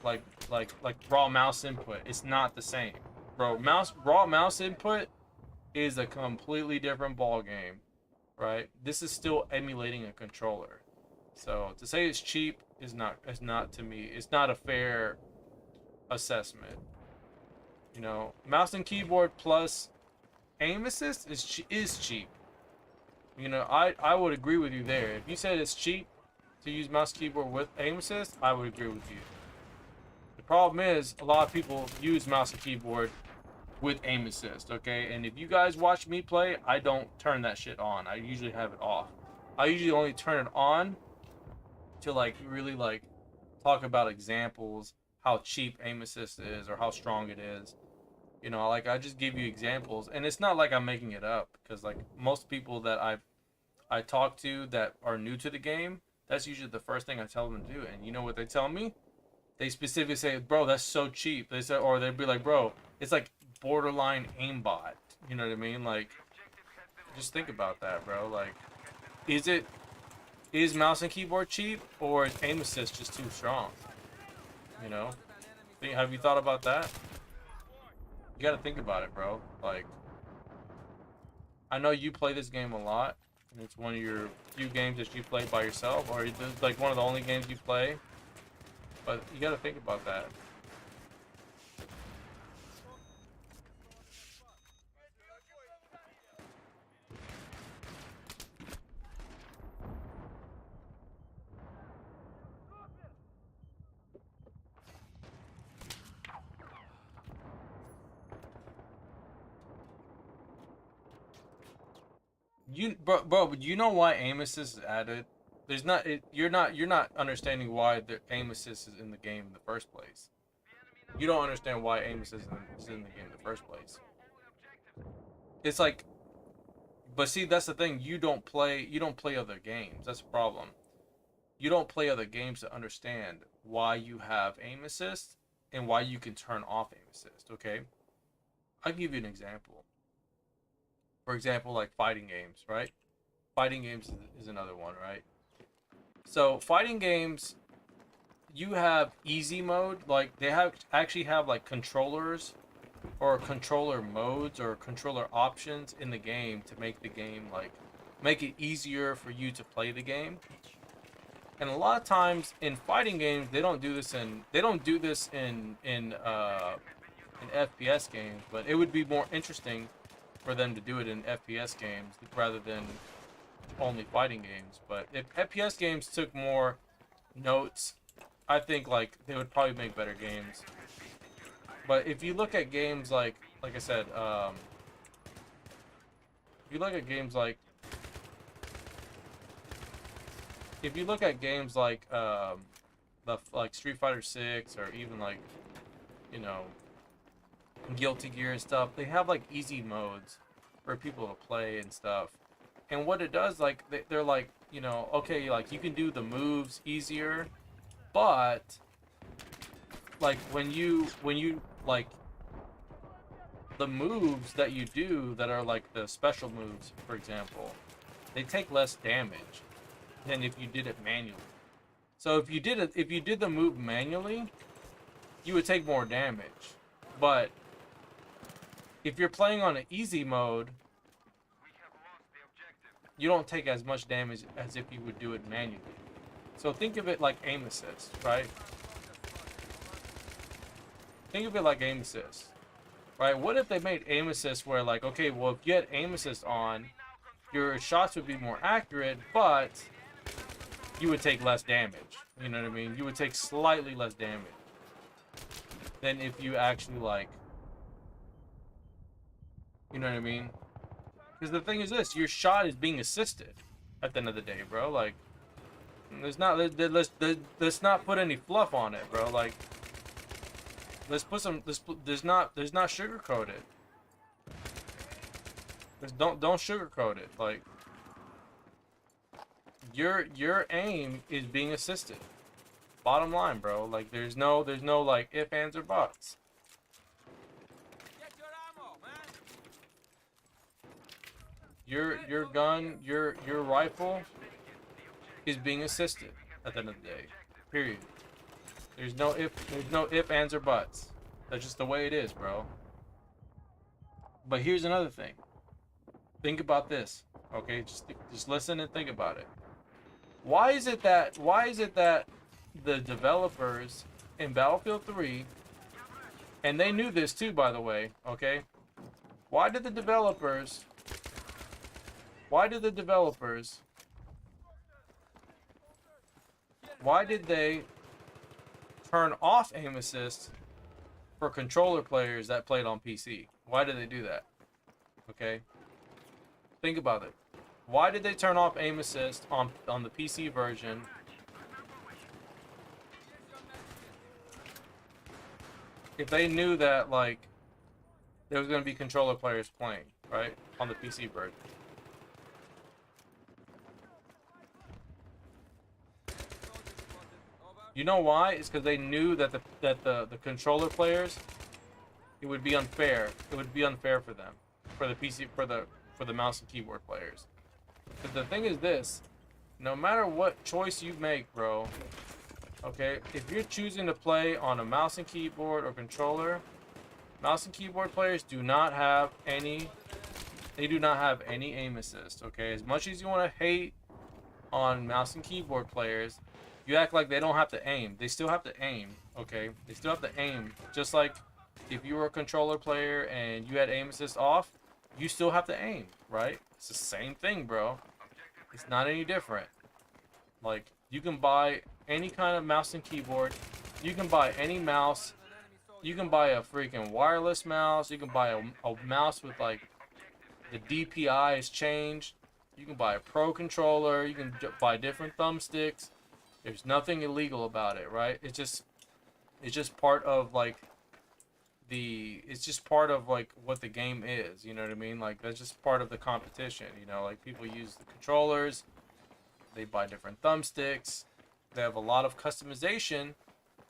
Like raw mouse input. It's not the same, bro. Raw mouse input is a completely different ball game, right? This is still emulating a controller. So to say it's cheap is not to me. It's not a fair assessment. You know, mouse and keyboard plus aim assist is cheap. You know, I would agree with you there. If you said it's cheap to use mouse keyboard with aim assist, I would agree with you. The problem is a lot of people use mouse and keyboard with aim assist, okay? And if you guys watch me play, I don't turn that shit on. I usually have it off. I usually only turn it on to like really like talk about examples, how cheap aim assist is or how strong it is. You know, like I just give you examples, and it's not like I'm making it up, because like most people that I talk to that are new to the game, that's usually the first thing I tell them to do. And you know what they tell me? They specifically say, "Bro, that's so cheap." They say, or they'd be like, "Bro, it's like borderline aimbot." You know what I mean? Like, just think about that, bro. Like, is mouse and keyboard cheap, or is aim assist just too strong? You know? Have you thought about that? You gotta think about it, bro. Like, I know you play this game a lot, and it's one of your few games that you play by yourself, or it's like one of the only games you play. But you gotta think about that. But you know why aim assist is added? There's not. You're not understanding why the aim assist is in the game in the first place. You don't understand why aim assist is in the game in the first place. It's like, but see, that's the thing. You don't play other games. That's the problem. You don't play other games to understand why you have aim assist and why you can turn off aim assist. Okay, I'll give you an example. For example, like fighting games, right? Fighting games is another one, right? So fighting games, you have easy mode. Like they actually have like controllers or controller modes or controller options in the game to make the game like make it easier for you to play the game. And a lot of times in fighting games, they don't do this in FPS games, but it would be more interesting for them to do it in FPS games rather than only fighting games. But if FPS games took more notes, I think like they would probably make better games. But if you look at games like I said, if you look at games like like Street Fighter 6 or even like, you know, Guilty Gear and stuff, they have like easy modes for people to play and stuff. And what it does, like they're like, you know, okay, like you can do the moves easier, but like when you like the moves that you do that are like the special moves, for example, they take less damage than if you did it manually. So if you did the move manually, you would take more damage. But if you're playing on an easy mode, you don't take as much damage as if you would do it manually. So think of it like aim assist, right? Think of it like aim assist, right? What if they made aim assist where like, okay, well, if you had aim assist on, your shots would be more accurate, but you would take less damage. You know what I mean? You would take slightly less damage than if you actually like, you know what I mean? Because the thing is this, your shot is being assisted at the end of the day, bro. Like, let's not put any fluff on it, bro. Like, there's not sugarcoat it. Don't sugarcoat it. Like, your aim is being assisted. Bottom line, bro. Like, there's no like ifs, ands, or buts. Get your ammo, man. Your gun, your rifle, is being assisted at the end of the day. Period. There's no if, ands, or buts. That's just the way it is, bro. But here's another thing. Think about this, okay? Just listen and think about it. Why is it that the developers in Battlefield 3, and they knew this too, by the way, okay? Why did the developers turn off aim assist for controller players that played on PC? Why did they do that? Okay? Think about it. Why did they turn off aim assist on the PC version? If they knew that, like, there was going to be controller players playing, right? On the PC version. You know why? It's because they knew that the controller players, it would be unfair. It would be unfair for them, for the PC, for the mouse and keyboard players. But the thing is this: no matter what choice you make, bro, okay, if you're choosing to play on a mouse and keyboard or controller, mouse and keyboard players do not have any. They do not have any aim assist. Okay, as much as you want to hate on mouse and keyboard players, you act like they don't have to aim. They still have to aim, okay? They still have to aim. Just like if you were a controller player and you had aim assist off, you still have to aim, right? It's the same thing, bro. It's not any different. Like, you can buy any kind of mouse and keyboard. You can buy any mouse. You can buy a freaking wireless mouse. You can buy a mouse with, like, the DPI is changed. You can buy a pro controller. You can buy different thumbsticks. There's nothing illegal about it, right? It's just part of, like, it's just part of, like, what the game is, you know what I mean? Like, that's just part of the competition, you know? Like, people use the controllers, they buy different thumbsticks, they have a lot of customization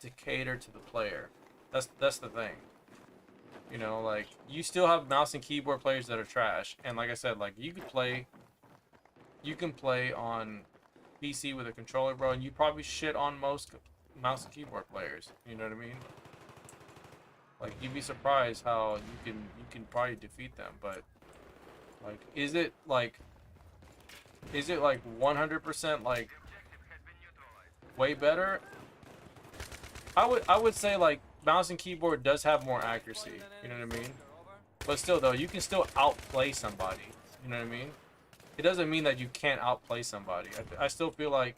to cater to the player. That's the thing. You know, like, you still have mouse and keyboard players that are trash, and like I said, like, you can play on PC with a controller, bro, and you probably shit on most mouse and keyboard players, you know what I mean? Like, you'd be surprised how you can probably defeat them, but, like, is it like 100% like way better? I would say, like, mouse and keyboard does have more accuracy, you know what I mean? But still, though, you can still outplay somebody, you know what I mean? It doesn't mean that you can't outplay somebody. I still feel like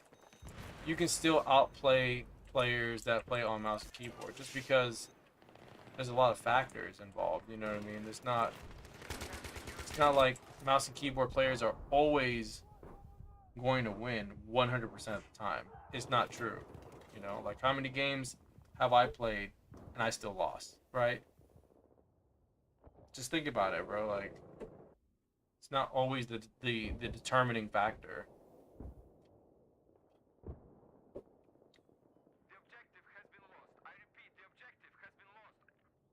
you can still outplay players that play on mouse and keyboard, just because there's a lot of factors involved, you know what I mean? It's not like mouse and keyboard players are always going to win 100% of the time. It's not true, you know? Like, how many games have I played and I still lost, right? Just think about it, bro. Like, it's not always the determining factor.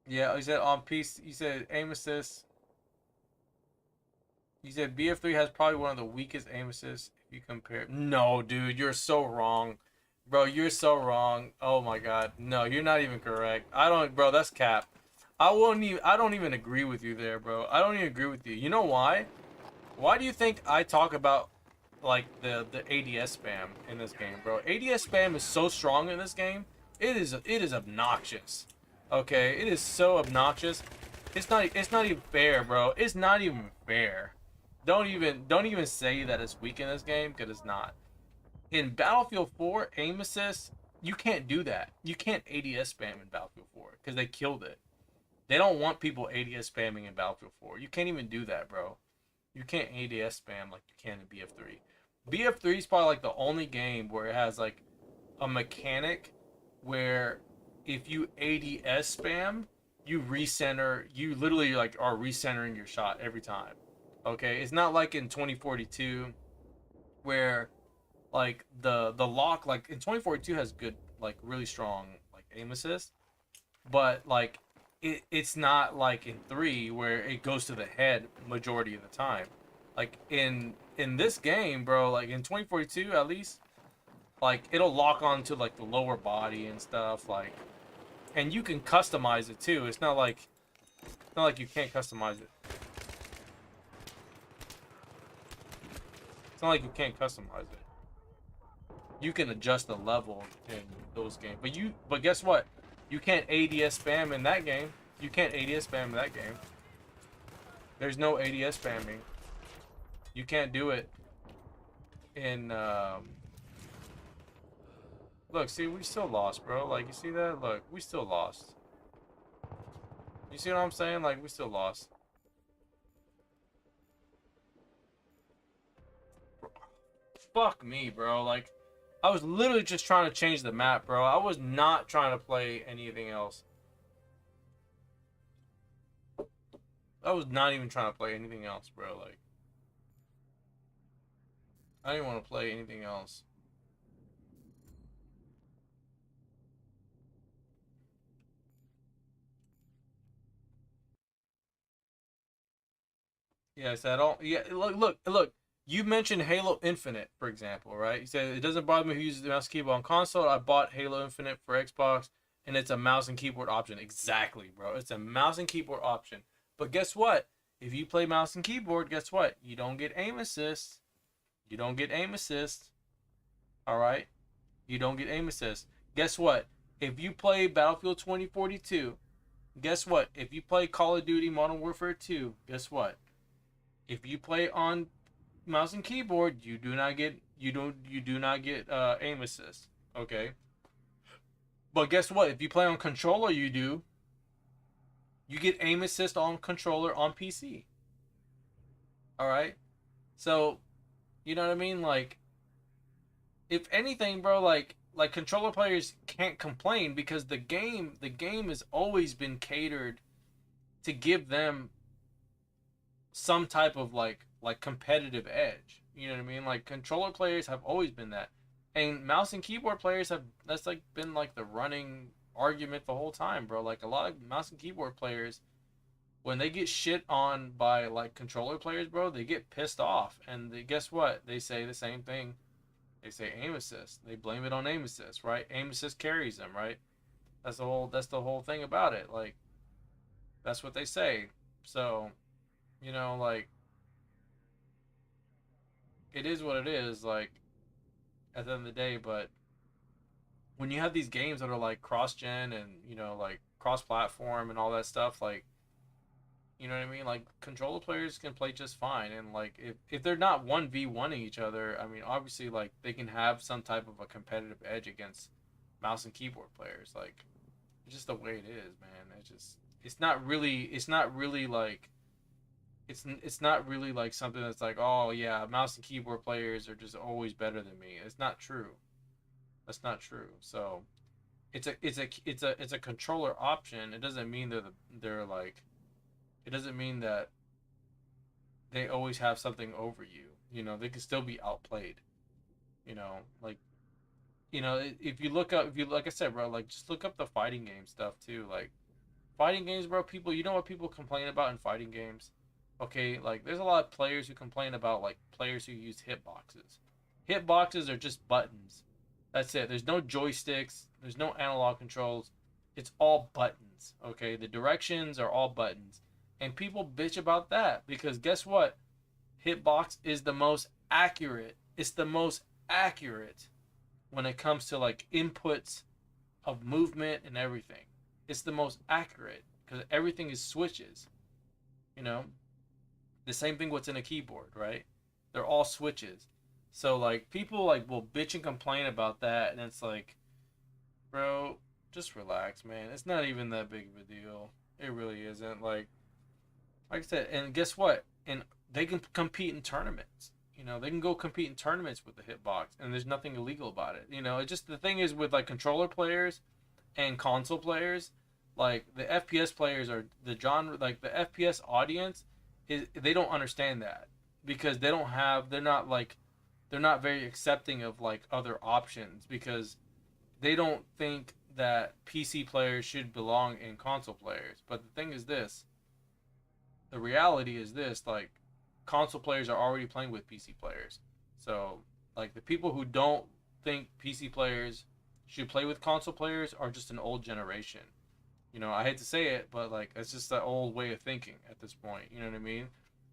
Yeah, he said on PC, he said aim assist. He said BF3 has probably one of the weakest aim assists if you compare. No, dude, you're so wrong. Bro, you're so wrong. Oh my god. No, you're not even correct. Bro, that's cap. I don't even agree with you there, bro. I don't even agree with you. You know why? Why do you think I talk about, like, the ADS spam in this game, bro? ADS spam is so strong in this game. It is obnoxious. Okay, it is so obnoxious. It's not even fair, bro. It's not even fair. Don't even say that it's weak in this game, because it's not. In Battlefield 4, aim assist, you can't do that. You can't ADS spam in Battlefield 4 because they killed it. They don't want people ADS spamming in Battlefield 4. You can't even do that, bro. You can't ADS spam like you can in BF3. BF3 is probably like the only game where it has like a mechanic where if you ADS spam, you recenter, you literally like are recentering your shot every time. Okay, it's not like in 2042 where like the lock, like in 2042 has good, like really strong like aim assist, but like it's not like in 3 where it goes to the head majority of the time. Like in this game, bro, like in 2042 at least, like it'll lock onto like the lower body and stuff, like, and you can customize it too. It's not like you can't customize it. It's not like you can't customize it. You can adjust the level in those games, but guess what? You can't ADS spam in that game. You can't ADS spam in that game. There's no ADS spamming. You can't do it in look, see, we still lost, bro. Like, you see that? Look, we still lost. You see what I'm saying? Like, we still lost. Fuck me, bro. Like, I was literally just trying to change the map, bro. I was not trying to play anything else. I was not even trying to play anything else, bro. Like, I didn't want to play anything else. Yes, I don't. Yeah, look. You mentioned Halo Infinite, for example, right? You said it doesn't bother me who uses the mouse and keyboard on console. I bought Halo Infinite for Xbox, and it's a mouse and keyboard option. Exactly, bro. It's a mouse and keyboard option. But guess what? If you play mouse and keyboard, guess what? You don't get aim assist. You don't get aim assist. All right? You don't get aim assist. Guess what? If you play Battlefield 2042, guess what? If you play Call of Duty Modern Warfare 2, guess what? If you play on mouse and keyboard, you do not get aim assist. Okay? But guess what? If you play on controller, you do. You get aim assist on controller on PC. All right? So, you know what I mean? Like, if anything, bro, like controller players can't complain because the game has always been catered to give them some type of like competitive edge. You know what I mean? Like, controller players have always been that. And mouse and keyboard players have, that's like been like the running argument the whole time, bro. Like, a lot of mouse and keyboard players, when they get shit on by like controller players, bro, they get pissed off. And guess what? They say the same thing. They say aim assist. They blame it on aim assist, right? Aim assist carries them, right? That's the whole thing about it. Like, that's what they say. So, you know, like, it is what it is, like, at the end of the day. But when you have these games that are like cross-gen and, you know, like cross-platform and all that stuff, like, you know what I mean? Like, controller players can play just fine. And, like, if they're not 1v1ing each other, I mean, obviously, like, they can have some type of a competitive edge against mouse and keyboard players. Like, it's just the way it is, man. It's not really like, it's not really like something that's like, oh, yeah, mouse and keyboard players are just always better than me. It's not true. That's not true. So, it's a controller option. It doesn't mean they're like, it doesn't mean that they always have something over you. You know, they can still be outplayed. You know, like, you know, if you like I said, bro, like, just look up the fighting game stuff too. Like, fighting games, bro, people, you know what people complain about in fighting games? Okay, like, there's a lot of players who complain about, like, players who use hitboxes. Hitboxes are just buttons. That's it. There's no joysticks. There's no analog controls. It's all buttons. Okay, the directions are all buttons. And people bitch about that because guess what? Hitbox is the most accurate. It's the most accurate when it comes to like inputs of movement and everything. It's the most accurate because everything is switches. You know, the same thing what's in a keyboard, right? They're all switches. So like people like will bitch and complain about that, and it's like, bro, just relax, man. It's not even that big of a deal. It really isn't. Like I said, and guess what? And they can compete in tournaments. You know, they can go compete in tournaments with the hitbox, and there's nothing illegal about it. You know, it just, the thing is with like controller players and console players, like the FPS players are the genre, like the FPS audience is, they don't understand that because they're not very accepting of like other options because they don't think that PC players should belong in console players. But the thing is this, the reality is this, like, console players are already playing with PC players. So, like, the people who don't think PC players should play with console players are just an old generation. You know, I hate to say it, but like it's just that old way of thinking at this point. You know what I mean?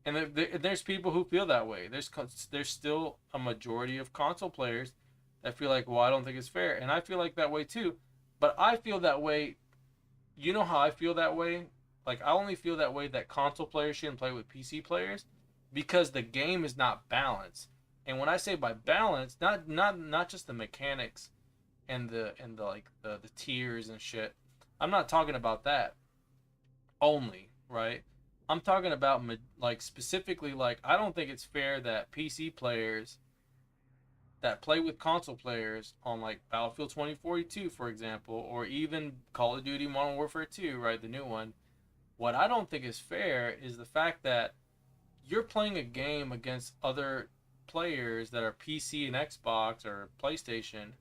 And there's people who feel that way. There's still a majority of console players that feel like, well, I don't think it's fair, and I feel like that way too. But I feel that way. You know how I feel that way? Like I only feel that way that console players shouldn't play with PC players because the game is not balanced. And when I say by balance, not just the mechanics and the like the tiers and shit. I'm not talking about that only, right? I'm talking about like specifically like I don't think it's fair that PC players that play with console players on like Battlefield 2042, for example, or even Call of Duty Modern Warfare 2, right, the new one. What I don't think is fair is the fact that you're playing a game against other players that are PC and Xbox or PlayStation.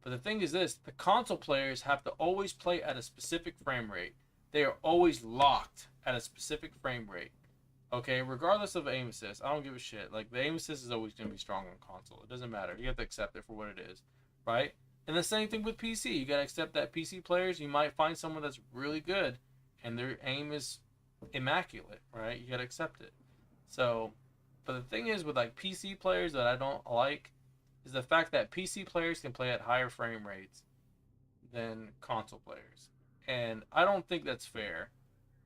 But the thing is this, the console players have to always play at a specific frame rate. They are always locked at a specific frame rate. Okay, regardless of aim assist, I don't give a shit. Like, the aim assist is always going to be strong on console. It doesn't matter. You have to accept it for what it is, right? And the same thing with PC. You got to accept that PC players, you might find someone that's really good, and their aim is immaculate, right? You got to accept it. So, but the thing is with, like, PC players that I don't like is the fact that PC players can play at higher frame rates than console players. And I don't think that's fair.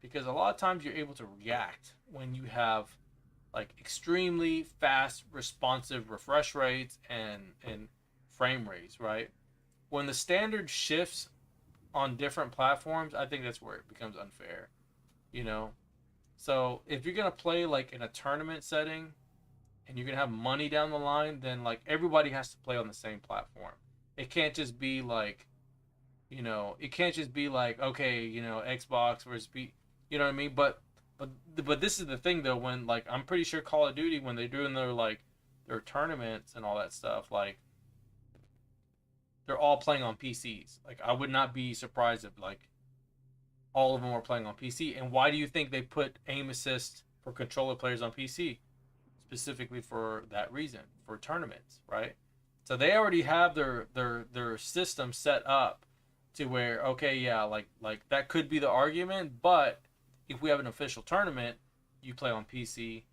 Because a lot of times you're able to react when you have like extremely fast responsive refresh rates and frame rates, right? When the standard shifts on different platforms, I think that's where it becomes unfair, you know? So if you're going to play like in a tournament setting and you're going to have money down the line, then like everybody has to play on the same platform. It can't just be like, you know, it can't just be like, okay, you know, Xbox versus you know what I mean? But this is the thing though, when like I'm pretty sure Call of Duty, when they're doing their like their tournaments and all that stuff, like they're all playing on PCs. Like I would not be surprised if like all of them were playing on PC. And why do you think they put aim assist for controller players on PC? Specifically for that reason, for tournaments, right? So they already have their system set up to where, okay, yeah, like that could be the argument, but if we have an official tournament, you play on PC,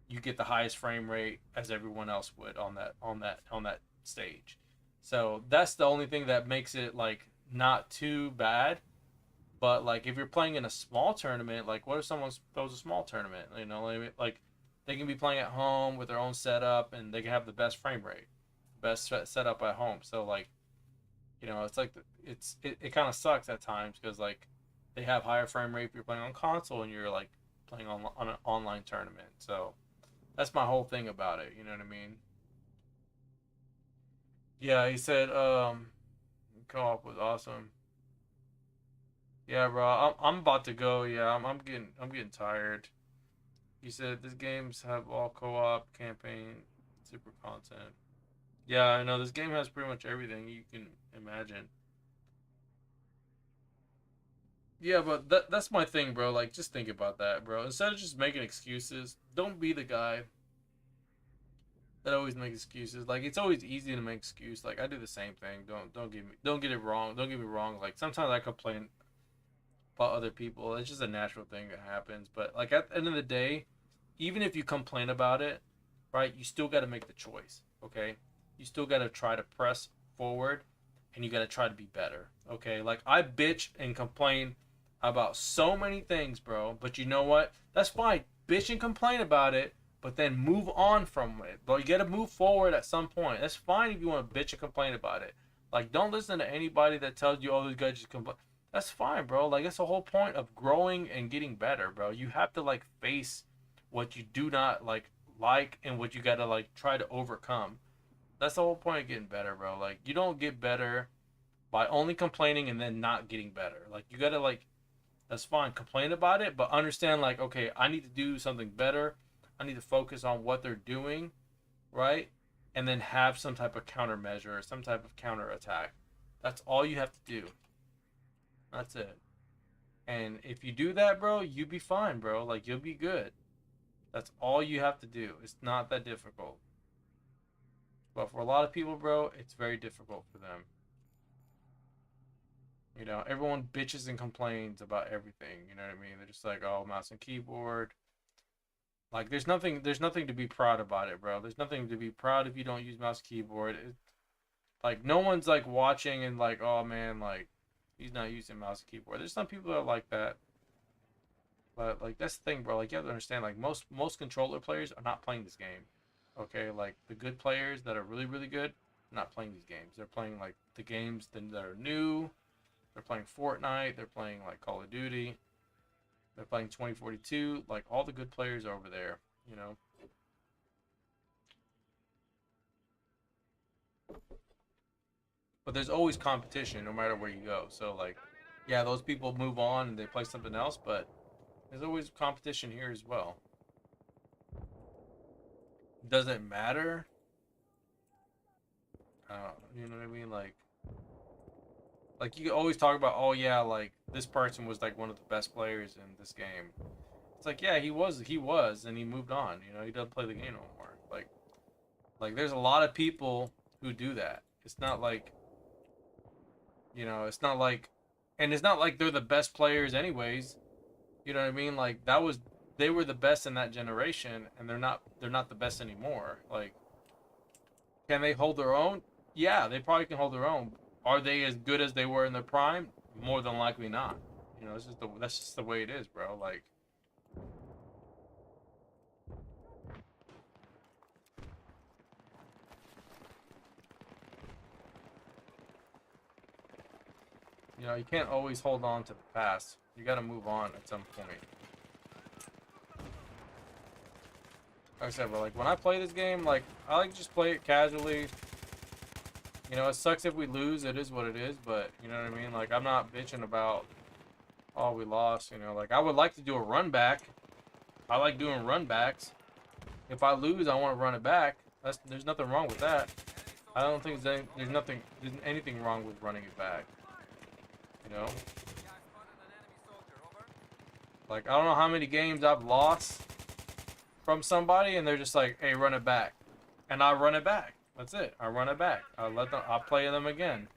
you get the highest frame rate as everyone else would on that stage. So that's the only thing that makes it like not too bad. But like if you're playing in a small tournament, like what if someone throws a small tournament? You know, like they can be playing at home with their own setup and they can have the best frame rate, best setup at home. So like, you know, it's like it kind of sucks at times because like they have higher frame rate if you're playing on console and you're like playing on an online tournament. So that's my whole thing about it. You know what I mean? Yeah, he said co-op was awesome. Yeah, bro, I'm about to go. Yeah, I'm getting tired. He said these games have all co-op, campaign, super content. Yeah, I know this game has pretty much everything you can imagine. Yeah, but that's my thing, bro. Like, just think about that, bro. Instead of just making excuses, don't be the guy that always makes excuses. Like, it's always easy to make excuse. Like, I do the same thing. Don't get it wrong. Don't get me wrong. Like, sometimes I complain about other people. It's just a natural thing that happens. But like at the end of the day, even if you complain about it, right, you still got to make the choice. Okay, you still got to try to press forward, and you got to try to be better. Okay, like I bitch and complain about so many things, bro. But you know what? That's fine. Bitch and complain about it, but then move on from it. But you got to move forward at some point. That's fine if you want to bitch and complain about it. Like, don't listen to anybody that tells you, oh, these guys just complain. That's fine, bro. Like, that's the whole point of growing and getting better, bro. You have to, like, face what you do not, like and what you got to, like, try to overcome. That's the whole point of getting better, bro. Like, you don't get better by only complaining and then not getting better. Like, you got to, like, that's fine. Complain about it, but understand, like, okay, I need to do something better. I need to focus on what they're doing, right? And then have some type of countermeasure or some type of counterattack. That's all you have to do. That's it. And if you do that, bro, you'll be fine, bro. Like, you'll be good. That's all you have to do. It's not that difficult. But for a lot of people, bro, it's very difficult for them. You know, everyone bitches and complains about everything. You know what I mean? They're just like, oh, mouse and keyboard. Like, there's nothing to be proud about it, bro. There's nothing to be proud if you don't use mouse and keyboard. Like, no one's like watching and like, oh man, like he's not using mouse and keyboard. There's some people that are like that. But like that's the thing, bro. Like you have to understand, like most controller players are not playing this game. Okay, like the good players that are really really good, are not playing these games. They're playing like the games that are new. They're playing Fortnite. They're playing like Call of Duty. They're playing 2042. Like all the good players are over there. You know. But there's always competition, no matter where you go. So like, yeah, those people move on and they play something else, but there's always competition here as well. Does it matter? You know what I mean? Like you always talk about, oh yeah, like this person was like one of the best players in this game. It's like, yeah, he was, and he moved on. You know, he doesn't play the game no more. Like there's a lot of people who do that. It's not like, you know, it's not like, and it's not like they're the best players anyways. You know what I mean? Like they were the best in that generation, and they're not the best anymore. Like, can they hold their own? Yeah, they probably can hold their own. Are they as good as they were in their prime? More than likely not. You know, that's just the way it is, bro. Like, you know, you can't always hold on to the past. You got to move on at some point. Like I said, bro, like when I play this game, like I like to just play it casually. You know, it sucks if we lose. It is what it is. But you know what I mean? Like I'm not bitching about, oh, we lost. You know, like I would like to do a run back. I like doing run backs. If I lose, I want to run it back. There's nothing wrong with that. I don't think there's anything wrong with running it back. You know? Like, I don't know how many games I've lost from somebody, and they're just like, hey, run it back. And I run it back. That's it. I run it back. I'll play them again.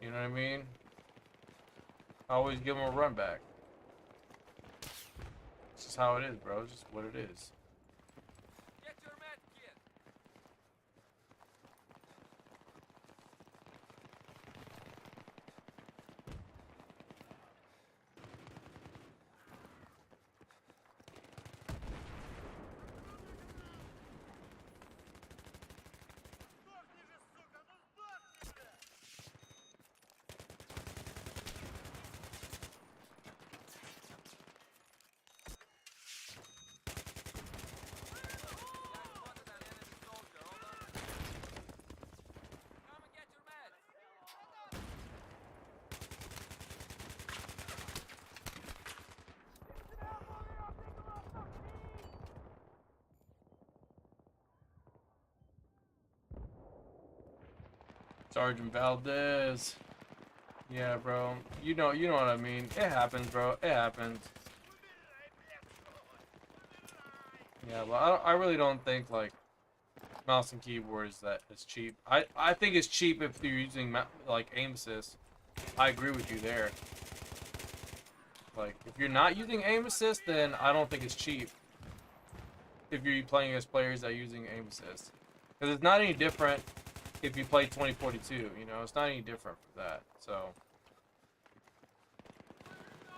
You know what I mean? I always give them a run back. It's just how it is, bro. It's just what it is. Get your med kit. Sergeant Valdez. Yeah, bro. You know what I mean. It happens, bro. It happens. Yeah, but I really don't think like mouse and keyboard is that it's cheap. I think it's cheap if you're using like aim assist. I agree with you there. Like if you're not using aim assist, then I don't think it's cheap. If you're playing as players that are using aim assist, because it's not any different. If you play 2042, you know, it's not any different for that. So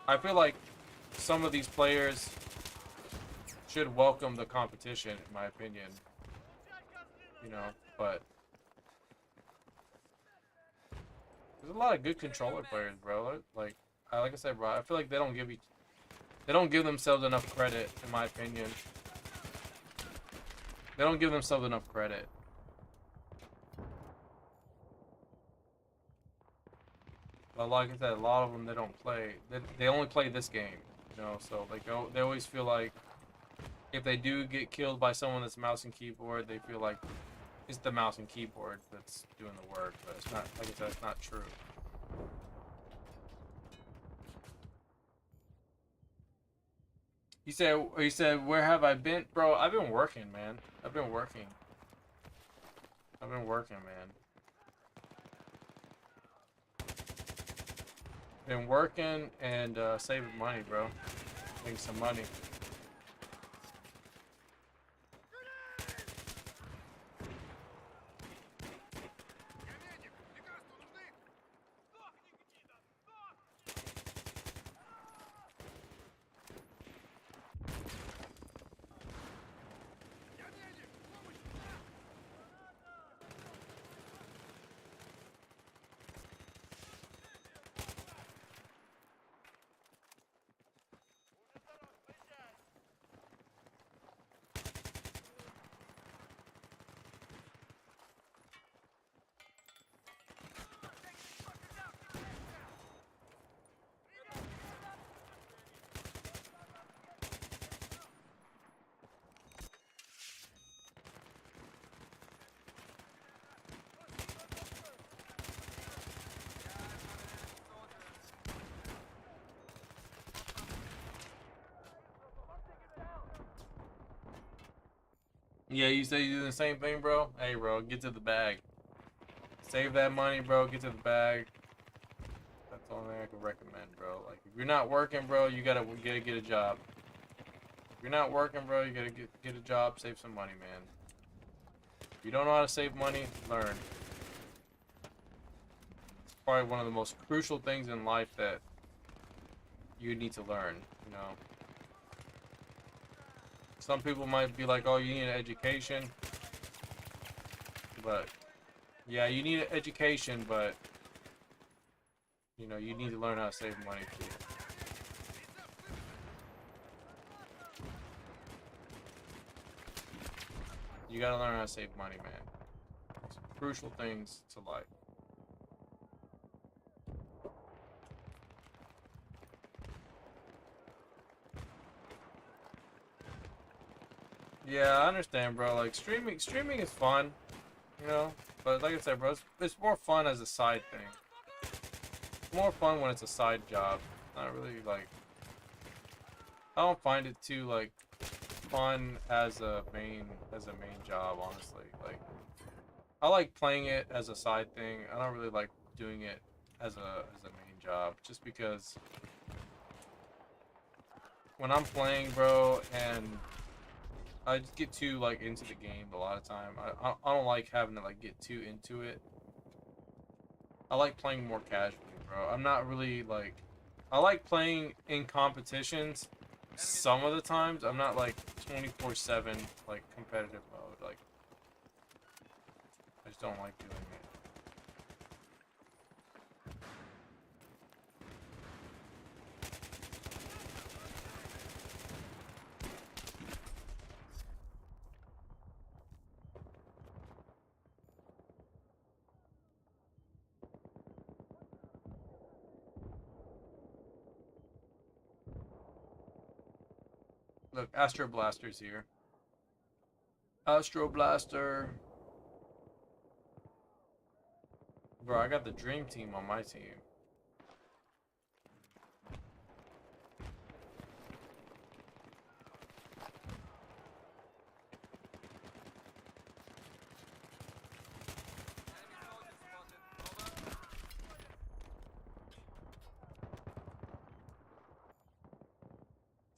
I feel like some of these players should welcome the competition, in my opinion. You know, but there's a lot of good controller players, bro. Like I said, bro, I feel like they don't give themselves enough credit, in my opinion. They don't give themselves enough credit. But like I said, a lot of them, they don't play. They only play this game, you know. So like they always feel like if they do get killed by someone that's mouse and keyboard, they feel like it's the mouse and keyboard that's doing the work. But it's not. Like I said, it's not true. He said, where have I been, bro? I've been working, man. I've been working. I've been working, man. Been working and saving money, bro. Making some money. Yeah, you say you do the same thing, bro? Hey, bro, get to the bag. Save that money, bro. Get to the bag. That's the only thing I can recommend, bro. Like, if you're not working, bro, you gotta get a job. If you're not working, bro, you gotta get a job, save some money, man. If you don't know how to save money, learn. It's probably one of the most crucial things in life that you need to learn, you know. Some people might be like, oh, you need an education. But, yeah, you need an education, but, you know, you need to learn how to save money, too. You gotta learn how to save money, man. It's crucial things to life. Yeah, I understand, bro. Like, streaming is fun, you know? But like I said, bro, it's more fun as a side thing. It's more fun when it's a side job. Not really, like... I don't find it too, like, fun as a main job, honestly. Like, I like playing it as a side thing. I don't really like doing it as a main job, just because when I'm playing, bro, and I just get too like into the game a lot of time. I don't like having to like get too into it. I like playing more casually, bro. I'm not really like... I like playing in competitions some of the times. I'm not like 24/7 like competitive mode. Like, I just don't like doing it. Look, Astro Blaster's here. Astro Blaster. Bro, I got the dream team on my team.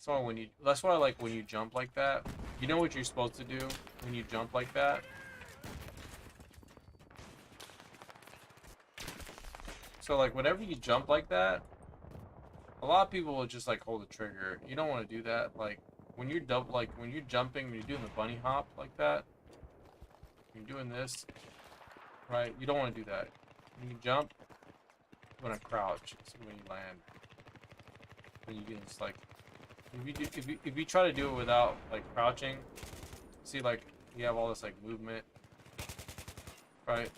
So that's why I like when you jump like that. You know what you're supposed to do when you jump like that? So like whenever you jump like that, a lot of people will just like hold the trigger. You don't want to do that. Like when you're when you're jumping, when you're doing the bunny hop like that, you're doing this, right? You don't want to do that. When you jump, you want to crouch. It's when you land. When you get just like, if you try to do it without like crouching, see like you have all this like movement, right?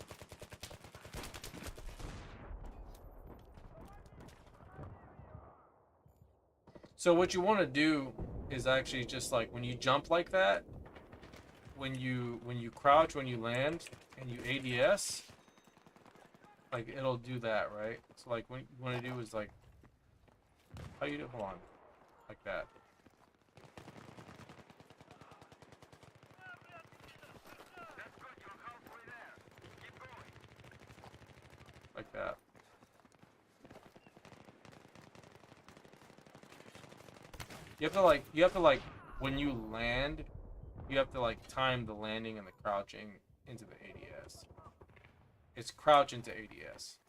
So what you want to do is actually just like when you jump like that, when you crouch, when you land, and you ADS, like it'll do that, right? So like what you want to do is like, how you do? Hold on, like that. you have to like when you land, you have to like time the landing and the crouching into the ADS. It's crouch into ADS.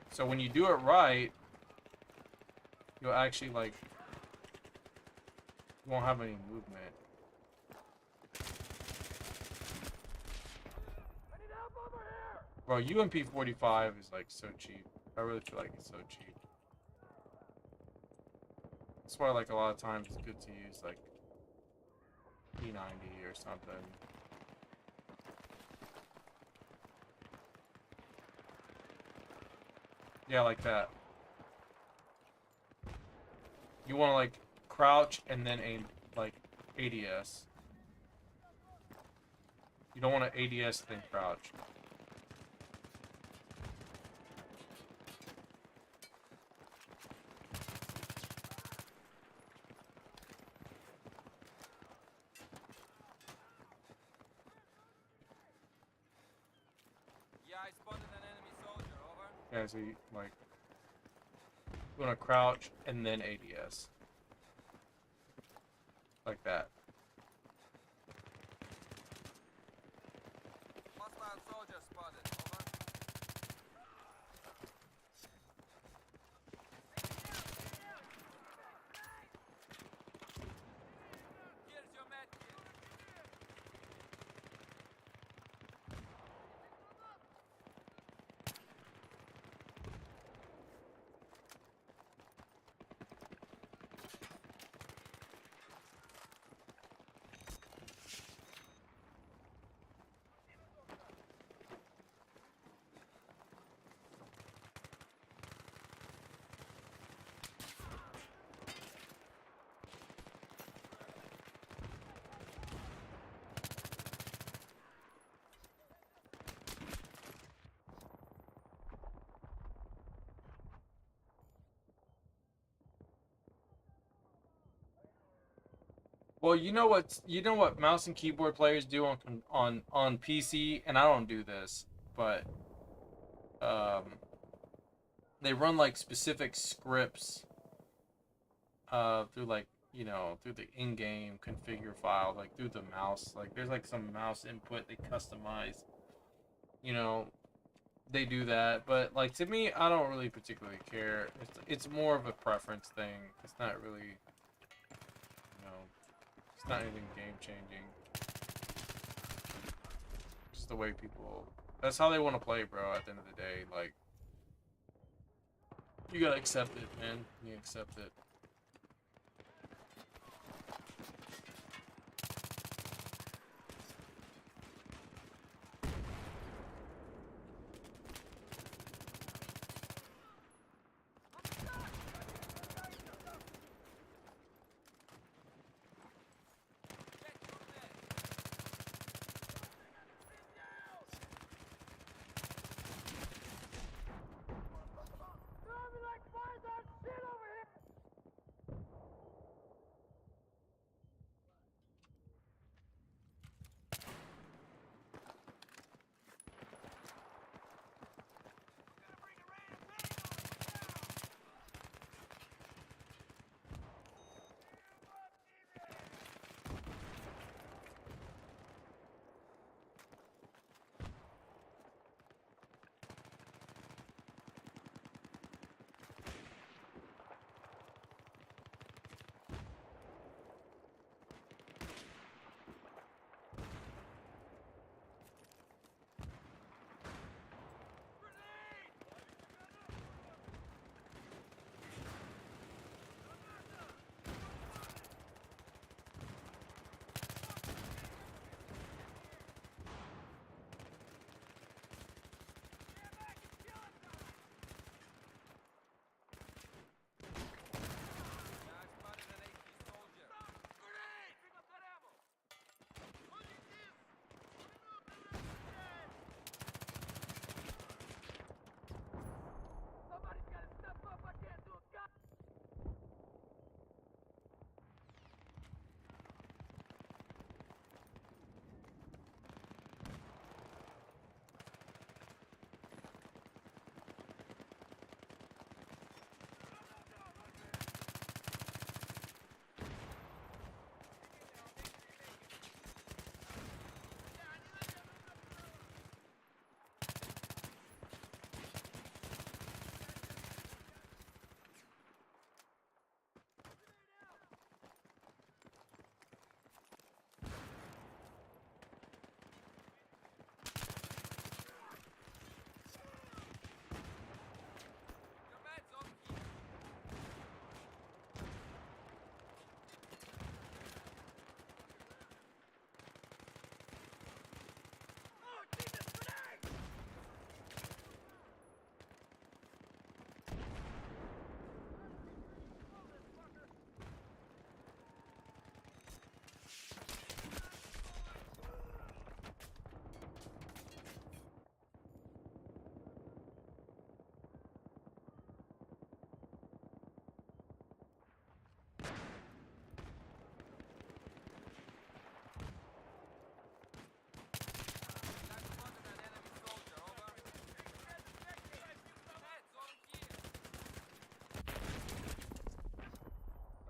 So when you do it right, you'll actually like you won't have any movement. Bro, UMP-45 is like so cheap. I really feel like it's so cheap. That's why like a lot of times it's good to use like P90 or something. Yeah, like that. You want to like crouch and then aim like ADS. You don't want to ADS then crouch. Yeah, I spotted an enemy soldier. Over. Yeah, so you like you want to crouch and then ADS. Like that. Hostile soldier spotted. Over. Here's your med kit. Well, you know what mouse and keyboard players do on PC, and I don't do this, but they run like specific scripts through like through the in-game configure file, like through the mouse. Like there's like some mouse input they customize. You know, they do that, but like to me, I don't really particularly care. It's more of a preference thing. It's not really, it's not anything game changing. Just the way people. That's how they want to play, bro. At the end of the day, like you gotta accept it, man. You accept it.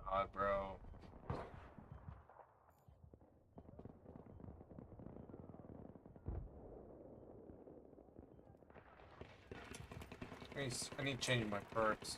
God, bro. I need to change my perks.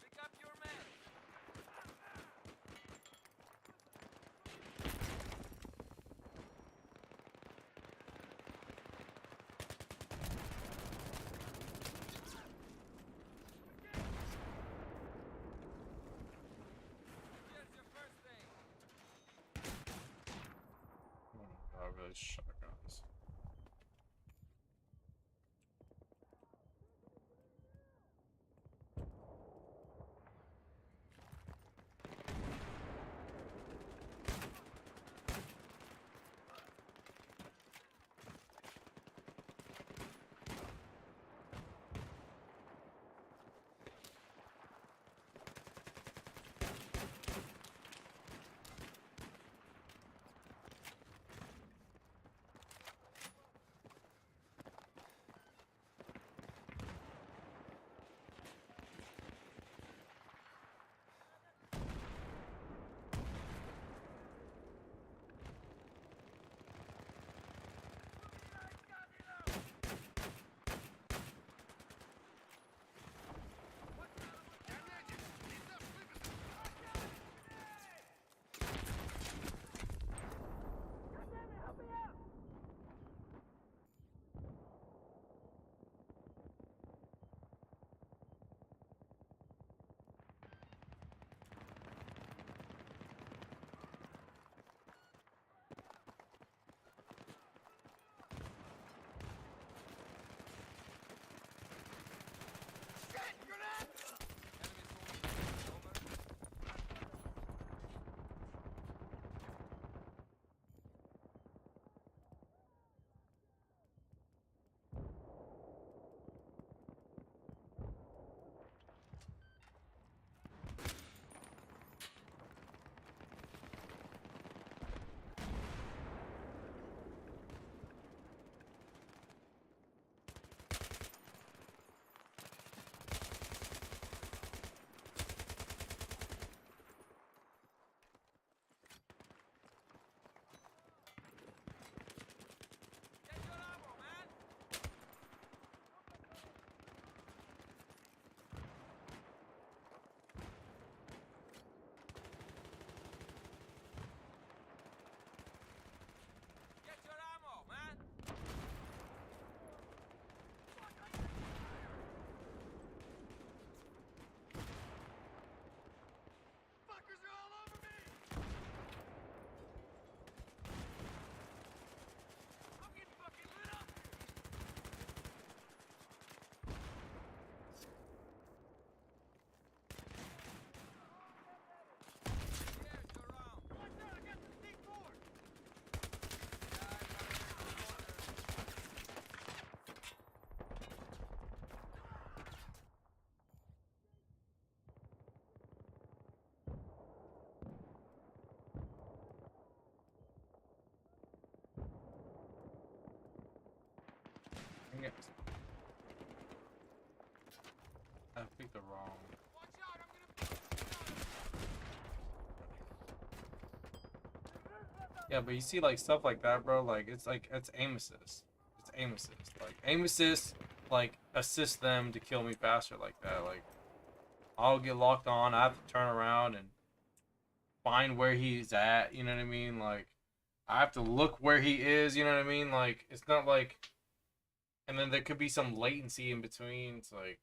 Pick up your man. Here's your first aid. Oh, really shotguns. Get your ammo, man. Get your ammo, man. Fuckers are all over me. I'm getting fucking lit up. Here's your round. Watch out, I got the C4. Dang it. I picked the wrong. Watch out, I'm gonna. Yeah, but you see, like, stuff like that, bro. Like, it's aim assist. It's aim assist. Like, aim assist, like, assist them to kill me faster like that. Like, I'll get locked on. I have to turn around and find where he's at. You know what I mean? Like, I have to look where he is. You know what I mean? Like it's not like, and then there could be some latency in between. It's like,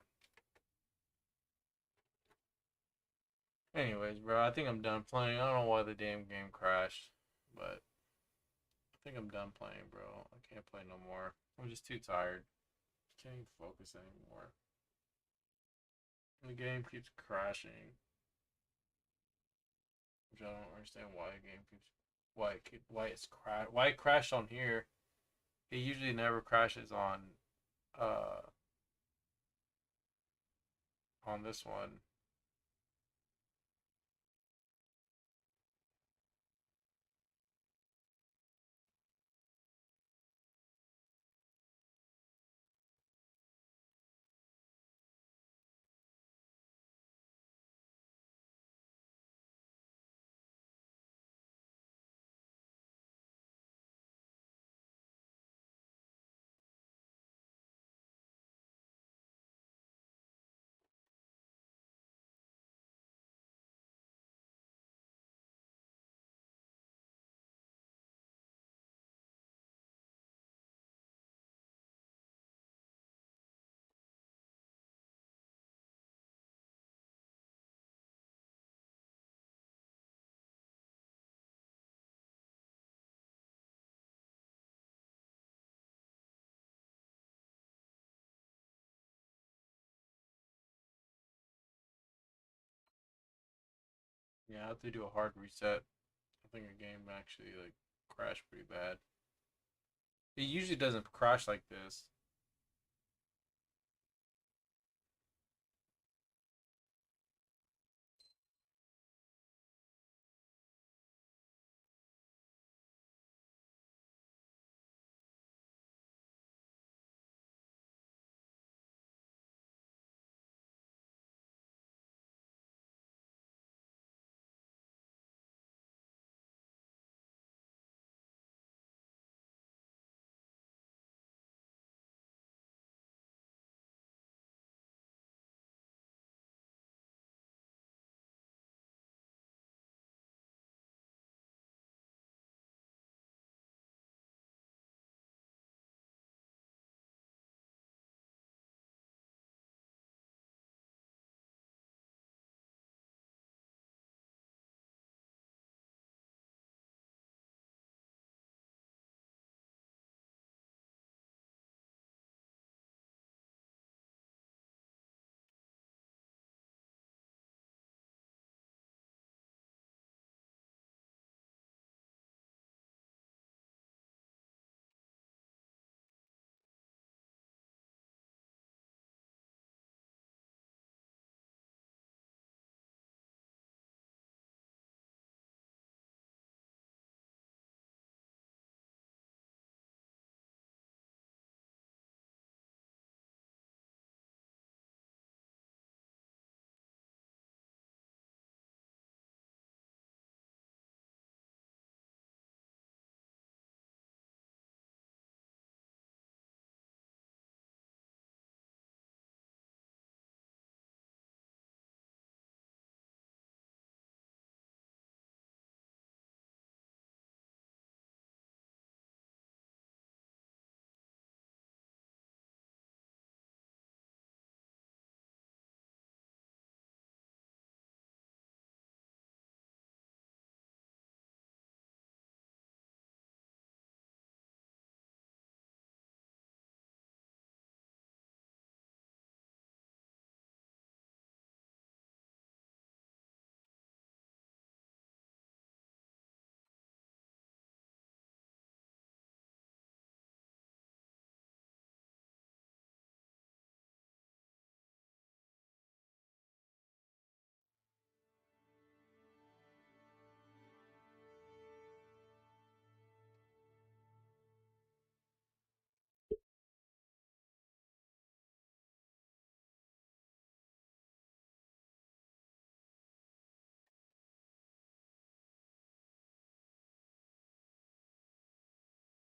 anyways, bro. I think I'm done playing. I don't know why the damn game crashed, but I think I'm done playing, bro. I can't play no more. I'm just too tired. Can't even focus anymore. The game keeps crashing, which I don't understand why the game keeps why it crashed on here. It usually never crashes uh on this one. Yeah, I have to do a hard reset. I think a game actually like crashed pretty bad. It usually doesn't crash like this.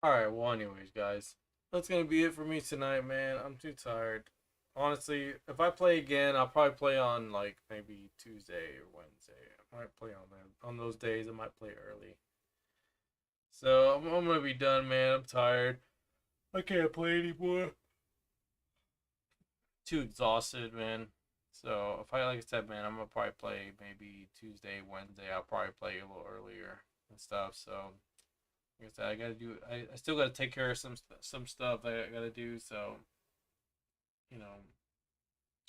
Alright, well anyways, guys. That's gonna be it for me tonight, man. I'm too tired. Honestly, if I play again, I'll probably play on like maybe Tuesday or Wednesday. I might play on them. On those days I might play early. So I'm gonna be done, man. I'm tired. I can't play anymore. Too exhausted, man. So if I, like I said, man, I'm gonna probably play maybe Tuesday, Wednesday. I'll probably play a little earlier and stuff. So like I said, I gotta do. I still gotta take care of some stuff that I gotta do. So you know,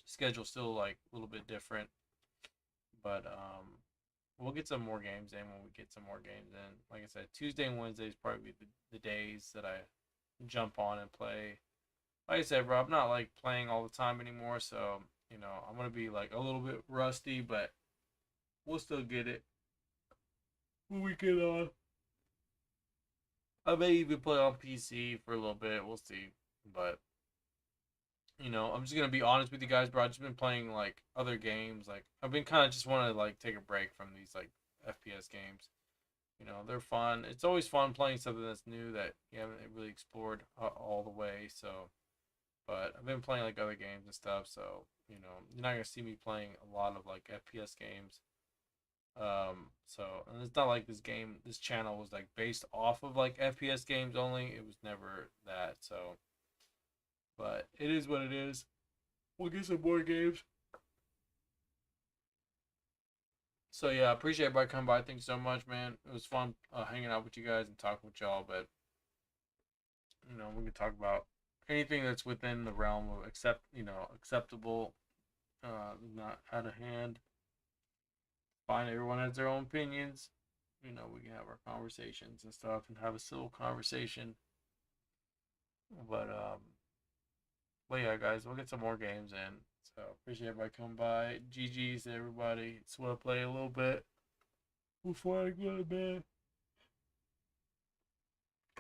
schedule's still like a little bit different, but we'll get some more games in when we get some more games in. Like I said, Tuesday and Wednesday is probably the days that I jump on and play. Like I said, bro, I'm not like playing all the time anymore, so you know I'm gonna be like a little bit rusty, but we'll still get it when we get on. I may even play on PC for a little bit. We'll see, but you know, I'm just gonna be honest with you guys, bro. I've just been playing like other games. Like I've been kind of just want to like take a break from these like FPS games. You know, they're fun. It's always fun playing something that's new that you haven't really explored all the way. So, but I've been playing like other games and stuff. So, you know, you're not gonna see me playing a lot of like FPS games. So, and it's not like this channel was like based off of like FPS games only. It was never that. So, but it is what it is. We'll get some more games. So yeah, I appreciate everybody coming by. Thank you so much, man. It was fun hanging out with you guys and talking with y'all. But you know, we can talk about anything that's within the realm of acceptable, not out of hand. Fine, everyone has their own opinions. You know, we can have our conversations and stuff and have a civil conversation. But yeah, guys, we'll get some more games in. So appreciate everybody coming by. GG's to everybody. Just want to play a little bit before I go to bed.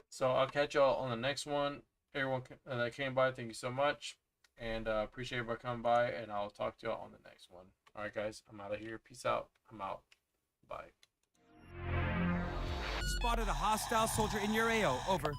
So I'll catch y'all on the next one. Everyone that came by, thank you so much. And appreciate everybody coming by. And I'll talk to y'all on the next one. All right, guys. I'm out of here. Peace out. I'm out. Bye. Spotted a hostile soldier in your AO. Over.